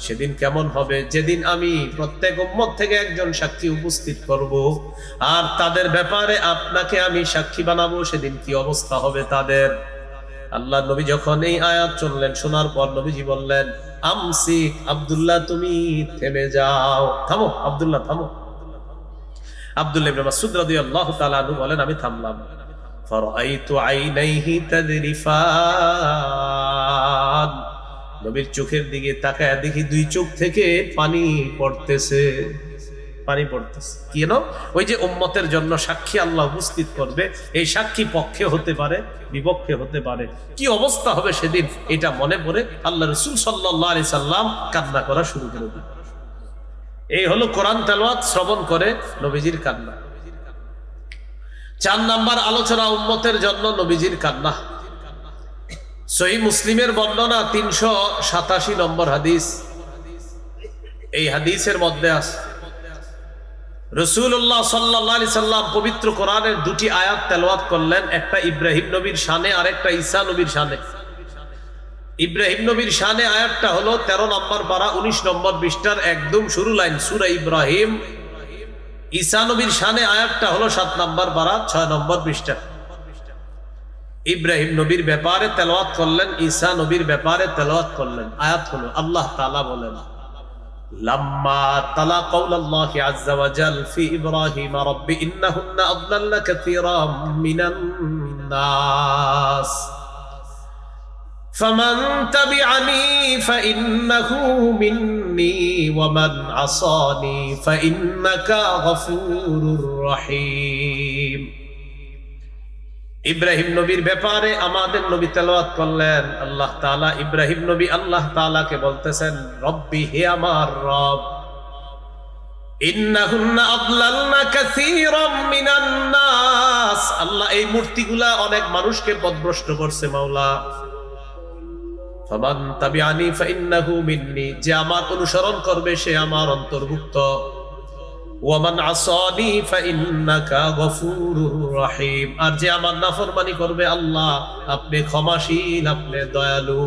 সেদিন কেমন হবে, যেদিন আমি প্রত্যেক উম্মত থেকে একজন সাক্ষী উপস্থিত করব, আর তাদের ব্যাপারে আপনাকে আমি সাক্ষী বানাবো, সেদিন কি অবস্থা হবে তাদের। আল্লাহ নবী যখন এই আয়াত শুনলেন, শোনার পর নবীজি বললেন, আমসিক, আব্দুল্লাহ তুমি থেমে যাও, থামো আব্দুল্লাহ থামো। আব্দুল্লাহ ইবনে মাসউদ রাদিয়াল্লাহু তাআলা আনহু বলেন, আমি থামলাম। ফারাআইতু আইনাইহি তাদরিফান, নবীর চোখের দিকে তাকায় দেখি 2 চোখ থেকে পানি পড়তেছে, পানি পড়তেছে। কেন? ওই যে উম্মতের জন্য সাক্ষী আল্লাহ উপস্থিত করবে, এই সাক্ষী পক্ষে হতে পারে, বিপক্ষে হতে পারে। কি অবস্থা হবে সেদিন, এটা মনে পড়ে আল্লাহ রাসূল সাল্লাল্লাহু আলাইহি সাল্লাম কান্না করা শুরু করে দিলেন। এই হলো কোরআন তেলাওয়াত শ্রবণ করে নবীজির কান্না। 4 নাম্বার আলোচনা উম্মতের জন্য নবীজির কান্না। সহিহ মুসলিমের বর্ণনা 387 নম্বর হাদিস। এই হাদিসের মধ্যে আছে রাসূলুল্লাহ সাল্লাল্লাহু আলাইহি সাল্লাম পবিত্র কোরআনের 2টি আয়াত তেলাওয়াত করলেন, একটা ইব্রাহিম নবীর শানে আর একটা ঈসা নবীর শানে। ইব্রাহিম নবীর শানে আয়াতটা হলো 13 নম্বর পারা 19 নম্বর পৃষ্ঠার একদম শুরু লাইন সূরা ইব্রাহিম। ঈসা নবীর শানে আয়াতটা হলো 7 নম্বর পারা 6 নম্বর পৃষ্ঠা। ইব্রাহিম নবীর ব্যাপারে তেলাওয়াত করলেন, ঈসা নবীর ব্যাপারে তেলাওয়াত করলেন। আয়াত হলো আল্লাহ তাআলা বলেন, লাম্মা তালা কাউলাল্লাহি আযজা ওয়া জাল ফি ইব্রাহিম রাব্বি ইন্নাহুন্না আদলাল্না কাসীরাম মিনান নাস ফামান তাবিআনি ফাইন্নাহু মিন্নি ওয়া মান আসানি ফাইন্নাকা গফুরুর রহিম। ইব্রাহিম নবীর ব্যাপারে আমাদের নবী তেলাওয়াত করলেন। আল্লাহ তাআলা ইব্রাহিম নবী আল্লাহ তাআলাকে বলতেছেন, রব্বি, হে আমার রব, ইন্নাহুন্না আদলালনা কাসীরাম মিনান নাস, আল্লাহ এই মূর্তিগুলা অনেক মানুষকে পথভ্রষ্ট করছে মাওলা। ফামান তাবিআনি ফাইন্নাহু মিন্নি, যে আমার অনুসরণ করবে সে আমার অন্তর্ভুক্ত। ওয়ামান আসানি ফাইন্নাকা গফুরুর রহিম, আর যে আমার নাফরমানি করবে আল্লাহ আপনি ক্ষমাশীল, আপনি দয়ালু।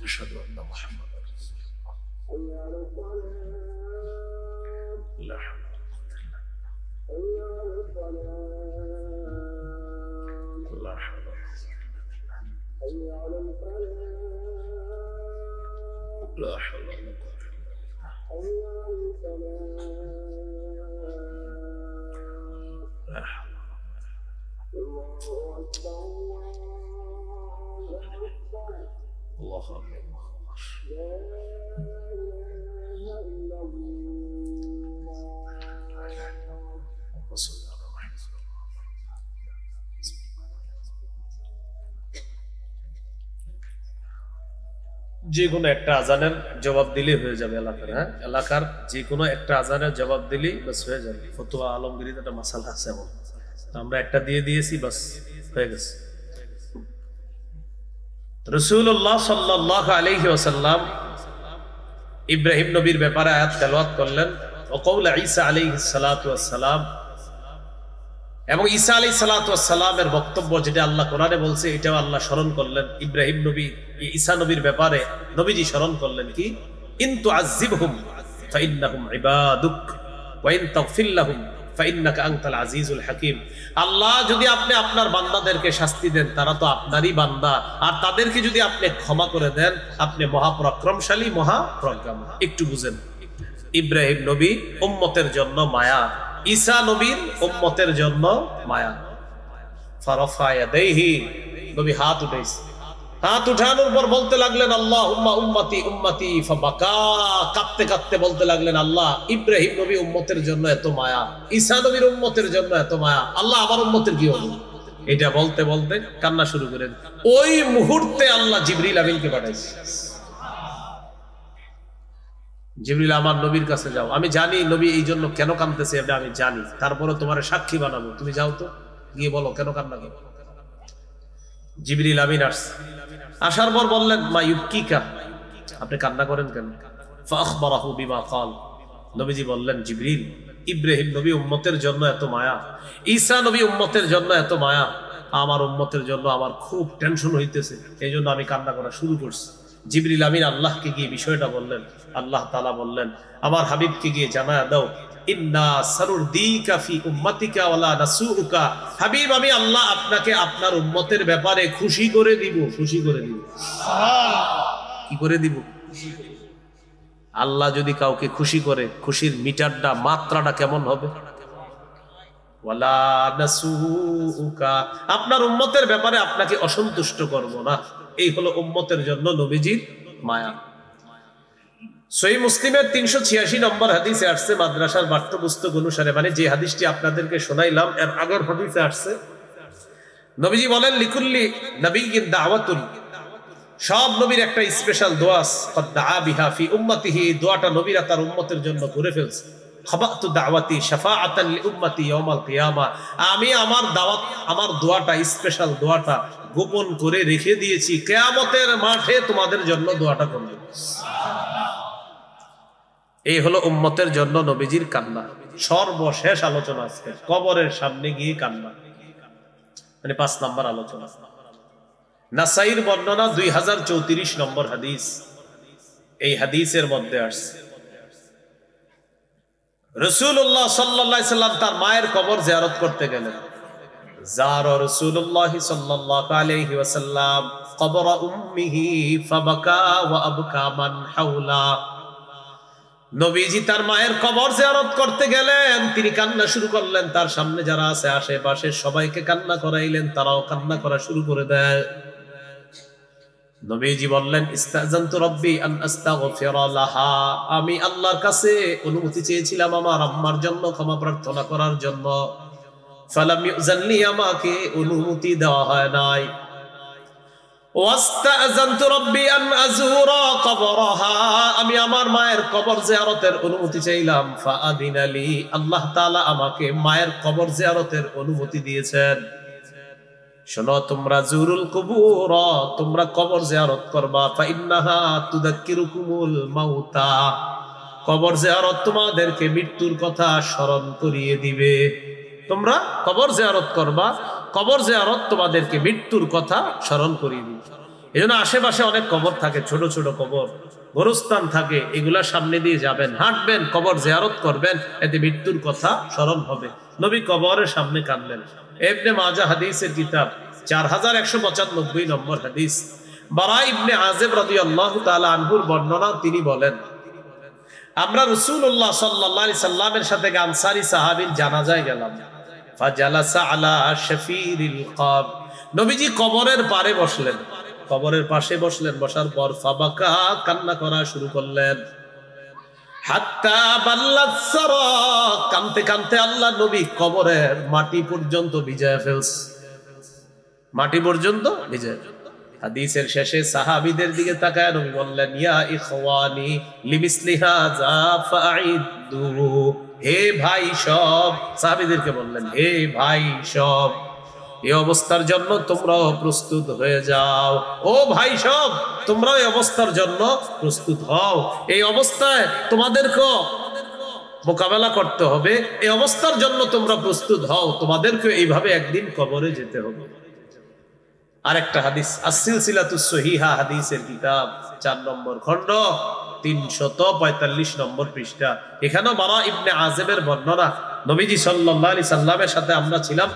أشهد أن محمدا رسول الله لا حول ولا قوة إلا بالله لا حول ولا حول ولا قوة لا حول. الله أكبر. যে কোনো একটা আজানের জবাব দিলেই হয়ে যাবে এলাকার। হ্যাঁ, এলাকার যে কোনো একটা আজানের জবাব দিলেই বাস হয়ে যাবে। ফতোয়া আলমগীরিতে একটা মাসালা আছে, এমন আমরা একটা দিয়ে দিয়েছি, বাস হয়ে গেছে। রাসূলুল্লাহ সাল্লাল্লাহু আলাইহি ওয়াসাল্লাম ইব্রাহিম নবীর ব্যাপারে আয়াত তেলাওয়াত করলেন, ও কওলা ঈসা আলাইহিস সালাতু ওয়াস সালাম, এবং ঈসা আলাইহিস সালাতু ওয়াস সালামের বক্তব্য যেটা আল্লাহ কোরআনে বলছে এটাও আল্লাহ স্মরণ করলেন। ইব্রাহিম নবী ঈসা নবীর ব্যাপারে নবীজি স্মরণ করলেন কি, ইন তুআযিবহুম ফাইন্নাহুম ইবাদুক ওয়া ইন তাগফির লাহুম ফাইন্নাকা আনতাল আজিজুল হাকীম। আল্লাহ যদি আপনি আপনার বান্দাদেরকে শাস্তি দেন তারা তো আপনারই বান্দা, আর তাদেরকে যদি আপনি ক্ষমা করে দেন আপনি মহাপরাক্রমশালী, মহাপ্রজ্ঞাময়। একটু বুঝেন, ইব্রাহিম নবী উম্মতের জন্য মায়া, ঈসা নবীর উম্মতের জন্য মায়া। ফারাফা ইয়াদাইহি, নবী হাত উঠাইছে, হাত উঠানোর পর বলতে লাগলেন আল্লাহুম্মা উম্মতি উম্মতি, ফাবাকা, কাঁদতে কাঁদতে বলতে লাগলেন আল্লাহ ইব্রাহিম নবী উম্মতের জন্য এত মায়া, ঈসা নবীর উম্মতের জন্য এত মায়া, আল্লাহ আমার উম্মতের কি হবে? এটা বলতে বলতে কান্না শুরু করেন। ওই মুহূর্তে আল্লাহ জিবরিল আমিনকে পাঠাইছে, জিবরিল আমার নবীর কাছে যাও, আমি জানি নবী এই জন্য কেন কাঁদতেছে এটা আমি জানি, তারপরে তোমার সাক্ষী বানাবো, তুমি যাও তো গিয়ে বলো কেন কান্না করো। জিবরিল আমিন আসছে, আসার পর বললেন মা ইউবকিকা, আপনি কান্না করেন কেন? ফাখবারাহু বিমা ক্বাল, নবীজি বললেন জিবরিল ইব্রাহিম নবী উম্মতের জন্য এত মায়া, ঈসা নবী উম্মতের জন্য এত মায়া, আমার উম্মতের জন্য আমার খুব টেনশন হইতেছে, এই জন্য আমি কান্না করা শুরু করছি। জিবরিল আমিন আল্লাহকে গিয়ে বিষয়টা বললেন, আল্লাহ তাআলা বললেন আমার হাবিবকে গিয়ে জানায়া দাও, ইন্না সানুরদিকা ফি উম্মাতিকা ওয়ালা নাসুউকা, হাবিব আমি আল্লাহ আপনাকে আপনার উম্মতের ব্যাপারে খুশি করে দিব, খুশি করে দিব। কি করে দিব? আল্লাহ যদি কাউকে খুশি করে, খুশির মিটারটা, মাত্রাটা কেমন হবে? ওয়ালা নাসুউকা, আপনার উম্মতের ব্যাপারে আপনাকে অসন্তুষ্ট করব না। এই হলো উম্মতের জন্য নবীজির মায়া। সহিহ মুসলিমের 386 নম্বর হাদিসে আসছে, মাদ্রাসার পাঠ্যপুস্তক অনুসারে, মানে যে হাদিসটি আপনাদেরকে শোনাইলাম এর আগের হাদিসে আসছে, নবীজি বলেন লিকুল্লি নবিয়্যিন দাওয়াতুন, সব নবীর একটা স্পেশাল দোয়া কদ দাআ বিহা ফি উম্মতিহি, দোয়াটা নবীরা তার উম্মতের জন্য করে ফেলছে। খাবাতু দাওয়াতি শাফাআতান লি উম্মতি ইয়াউমাল কিয়ামা, আমি আমার দাওয়াত, আমার দোয়াটা, স্পেশাল দোয়াটা গোপন করে রেখে দিয়েছি, কিয়ামতের মাঠে তোমাদের জন্য দোয়াটা করব। এই হলো উম্মতের জন্য নবীজির কান্না। সর্বশেষ আলোচনা আজকে কবরের সামনে গিয়ে কান্না, মানে 5 নম্বর আলোচনা। নাসাইর বর্ণনা 2034 নম্বর হাদিস। এই হাদিসের মধ্যে আসছে রাসূলুল্লাহ সাল্লাল্লাহু আলাইহি সাল্লাম তার মায়ের কবর জিয়ারত করতে গেলেন। যারা রাসূলুল্লাহ সাল্লাল্লাহু আলাইহি ওয়াসাল্লাম কবর উম্মিহি ফাবাকা ওয়া আবকা মান হাওলা, নবীজি তার মায়ের কবর জিয়ারত করতে গেলেন, তিনি কান্না শুরু করলেন, তার সামনে যারা আছে আশেপাশে সবাইকে কান্না করাইলেন, তারাও কান্না করা শুরু করে দেয়। নবীজি বললেন ইস্তাযানতু রাব্বি আন আস্তাগফিরা লাহা, আমি আল্লাহর কাছে অনুমতি চেয়েছিলাম আমার আম্মার জন্য ক্ষমা প্রার্থনা করার জন্য, ফালাম ইউযানলি, আমাকে অনুমতি দেওয়া হয় নাই। ওয়াস্তাযানতু রাব্বি আন আযুরা কবরহা, আমি আমার মায়ের কবর জিয়ারতের অনুমতি চাইলাম, ফাআদিনা লি, আল্লাহ তাআলা আমাকে মায়ের কবর জিয়ারতের অনুমতি দিয়েছেন। শোনো তোমরা, জুরুল কুবুর, তোমরা কবর জিয়ারত করবা, ফাইন্নাহা তুযাক্কিরুকুমুল মাউতা, কবর জিয়ারত তোমাদেরকে মৃত্যুর কথা স্মরণ করিয়ে দিবে। তোমরা কবর জিয়ারত করবা, কবর জিয়ারত তোমাদেরকে মৃত্যুর কথা স্মরণ করিয়ে দিবে। এজন্য আশেপাশে অনেক কবর থাকে, ছোট ছোট কবর, গোরস্থান থাকে, এগুলা সামনে দিয়ে যাবেন, হাঁটবেন, কবর জিয়ারত করবেন, এতে মৃত্যুর কথা স্মরণ হবে। নবী কবরের সামনে কাঁদলেন। ইবনে মাজাহ হাদিসের কিতাব 4195 নম্বর হাদিস, বারা ইবনে আযিব রাদিয়াল্লাহু তাআলা আনহুর বর্ণনা, তিনি বলেন আমরা রাসূলুল্লাহ সাল্লাল্লাহু আলাইহি সাল্লামের সাথে আনসারী সাহাবীর জানাজায় গেলাম। ফাজালাসা আলা শাফিরিল কবর, নবীজি কবরের পারে বসলেন, কবরের পাশে বসলেন, বসার পর ফাবাকা, কান্না করা শুরু করলেন। হাত্তা বাল্লাত সারা, কানতে কানতে আল্লাহ নবী কবরের মাটি পর্যন্ত ভিজায় ফেলছে, মাটি পর্যন্ত ভিজায়। হাদিসের শেষে সাহাবীদের দিকে তাকায় নবী বললেন ইয়া ইখওয়ানি লিমিসলি হাযা ফাইদু, হে ভাই সব, সাহাবীদেরকে বললেন হে ভাই সব, এই অবস্থার জন্য তোমরাও প্রস্তুত হয়ে যাও। ও ভাই সব, তোমরাও এই অবস্থার জন্য প্রস্তুত হও, এই অবস্থায় তোমাদেরকে মোকাবেলা করতে হবে, এই অবস্থার জন্য তোমরা প্রস্তুত হও, তোমাদেরকে এইভাবে একদিন কবরে যেতে হবে। আরেকটা হাদিস আস-সিলসিলাতুস সহিহা হাদিসের কিতাব 4 নম্বর খণ্ড 345 নম্বর পৃষ্ঠা, এখানেও বারা ইবনে আযিবের বর্ণনা। নবীজি সাল্লাল্লাহু আলাইহি সাল্লামের সাথে আমরা ছিলাম,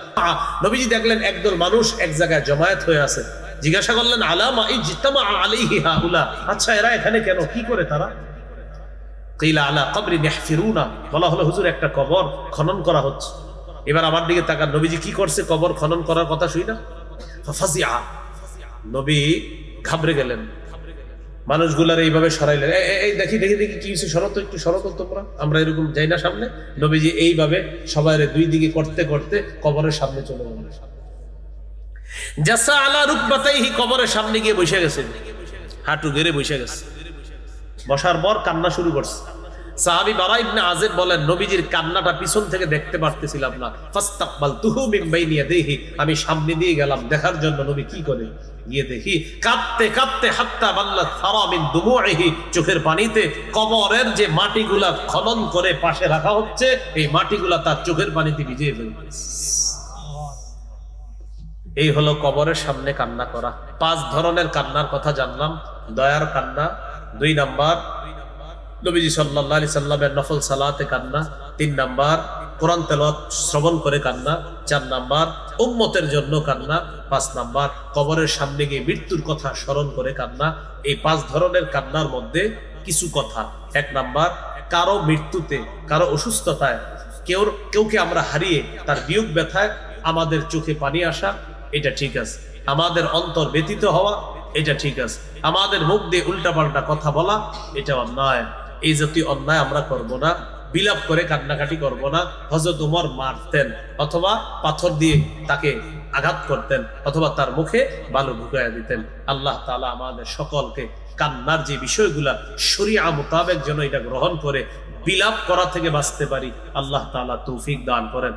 নবীজি দেখলেন একদল মানুষ এক জায়গায় জমায়েত হয়ে আছে, জিজ্ঞাসা করলেন আলামা ইজতামা আলাইহি হাউলা, আচ্ছা এরা এখানে কেন, কি করে তারা? কিলা আলা কবরি ইয়াহফিরুনা, বলা হলো হুজুর একটা কবর খনন করা হচ্ছে। এবার আমার দিকে তাকান, নবীজি কি করছে কবর খনন করার কথা শুই না? ফাফাজিআ, নবী ঘাবড়ে গেলেন, মানুষগুলার এইভাবে সরাইলেন, এই দেখি দেখি দেখি কি হয়েছে, শরত একটু শরত তোমরা, আমরা এরকম যাই না সামনে। নবীজি এইভাবে সবাই দুই দিকে করতে করতে কবরের সামনে চলে গেলেন। জাসা আলা রুকবাতাইহি, কবরের সামনে গিয়ে বসে গেছে, হাঁটু গেড়ে বসে গেছে। বসার পর কান্না শুরু করছে। সাহাবী বারা ইবনে আযিব বলেন নবীজির কান্নাটা পিছন থেকে দেখতে পারতেছিলাম না, ফাস্তাকবালতুহু মিন বাইনি ইয়াদাইহি, আমি সামনে দিয়ে গেলাম দেখার জন্য নবী কি করে। গিয়ে দেখি কাঁদতে কাঁদতে হাত্তা বাল্লাত সারা মিন দুমুইহি, চোখের পানিতে কবরের যে মাটিগুলা খনন করে পাশে রাখা হচ্ছে, এই মাটিগুলা তার চোখের পানিতে ভিজিয়ে ফেলছে। এই হলো কবরের সামনে কান্না করা। 5 ধরনের কান্নার কথা জানলাম। দয়ার কান্না 2 নাম্বার, নবীজি সাল্লাল্লাহু আলাইহি সাল্লামের নফল সালাতে কান্না 3 নাম্বার, কোরআন তেলাওয়াত শ্রবণ করে কান্না 4 নাম্বার, উম্মতের জন্য কান্না 5 নাম্বার, কবরের সামনে গিয়ে মৃত্যুর কথা স্মরণ করে কান্না। এই 5 ধরনের কান্নার মধ্যে কিছু কথা। 1 নাম্বার, কারো মৃত্যুতে, কারো অসুস্থতায়, কেউকে আমরা হারিয়ে তার বিয়োগ ব্যথায় আমাদের চোখে পানি আসা, এটা ঠিক আছে। আমাদের অন্তর ব্যথিত হওয়া, এটা ঠিক আছে। আমাদের মুখ দিয়ে উল্টাপাল্টা কথা বলা, এটা অন্যায়। এই জাতীয় অন্যায় আমরা করব না, বিলাপ করে কান্নাকাটি করব না। হযরত ওমর মারতেন অথবা পাথর দিয়ে তাকে আঘাত করতেন অথবা তার মুখে বালু ঢুকাইয়া দিতেন। আল্লাহ তাআলা আমাদের সকলকে কান্নার যে বিষয়গুলা শরীআ মোতাবেক যেন এটা গ্রহণ করে বিলাপ করা থেকে বাঁচতে পারি, আল্লাহ তাআলা তৌফিক দান করেন।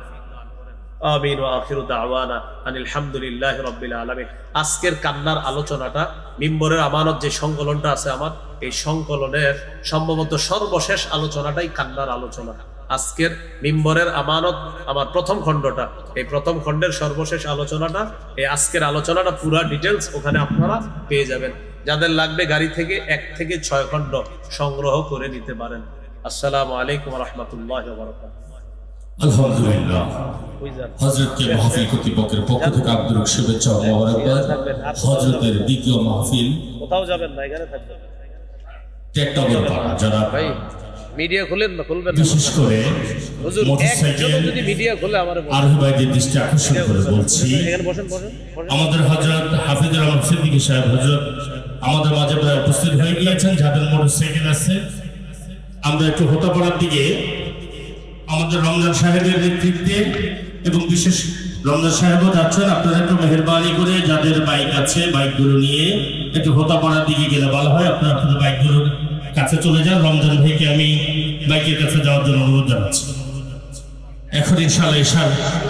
আমিন ওয়া আখিরু দাওয়ানা আনিল হামদুলিল্লাহি রাব্বিল আলামিন। আজকের কান্নার আলোচনাটা মিম্বরের আমানত যে সংকলনটা আছে আমার, এই সংকলনের সম্ভবত সর্বশেষ আলোচনাটাই কান্নার আলোচনা। আজকের মিম্বরের আমানত আমার প্রথম খণ্ডটা, এই প্রথম খণ্ডের সর্বশেষ আলোচনাটা, এই আজকের আলোচনাটা পুরা ডিটেলস ওখানে আপনারা পেয়ে যাবেন। যাদের লাগবে গাড়ি থেকে 1 থেকে 6 খণ্ড সংগ্রহ করে নিতে পারেন। আসসালামু আলাইকুম ওয়া রাহমাতুল্লাহি ওয়া বারাকাতুহু। আলহামদুলিল্লাহ, হযরতকে মাহফিল কর্তৃপক্ষের পক্ষ থেকে আন্তরিক শুভেচ্ছা ও মোবারকবাদ। হযরতের দ্বিতীয় মাহফিল কোথাও যাবেন না, এখানে থাকবেন। টেকটাগরপাড়া যারা ভাই মিডিয়া খুলেন না, খুলবেন বিশেষ করে হুজুর একজন যদি মিডিয়া খুলে আমারে বলেন। আরবি ভাইদের দৃষ্টি আকর্ষণ করে বলছি, এখানে বসেন বসেন। আমাদের হযরত হাফিজুর রহমান সিদ্দিকী সাহেব হযরত আমাদের মাঝে প্রায় উপস্থিত হয়ে গিয়েছেন। যাদের মোটরসাইকেল আছে, আমরা একটু হোতাপাড়ার দিকে আমাদের রমজান সাহেবের নেতৃত্বে এবং বিশেষ রমজান সাহেবও যাচ্ছেন। আপনারা একটু মেহেরবানি করে যাদের বাইক আছে বাইকগুলো নিয়ে একটু হোতাপাড়ার দিকে গেলে ভালো হয়। আপনারা আপনাদের বাইকগুলোর কাছে চলে যান। রমজান ভাইকে আমি বাইকের কাছে যাওয়ার জন্য অনুরোধ জানাচ্ছি। এখন ইনশাআল্লাহ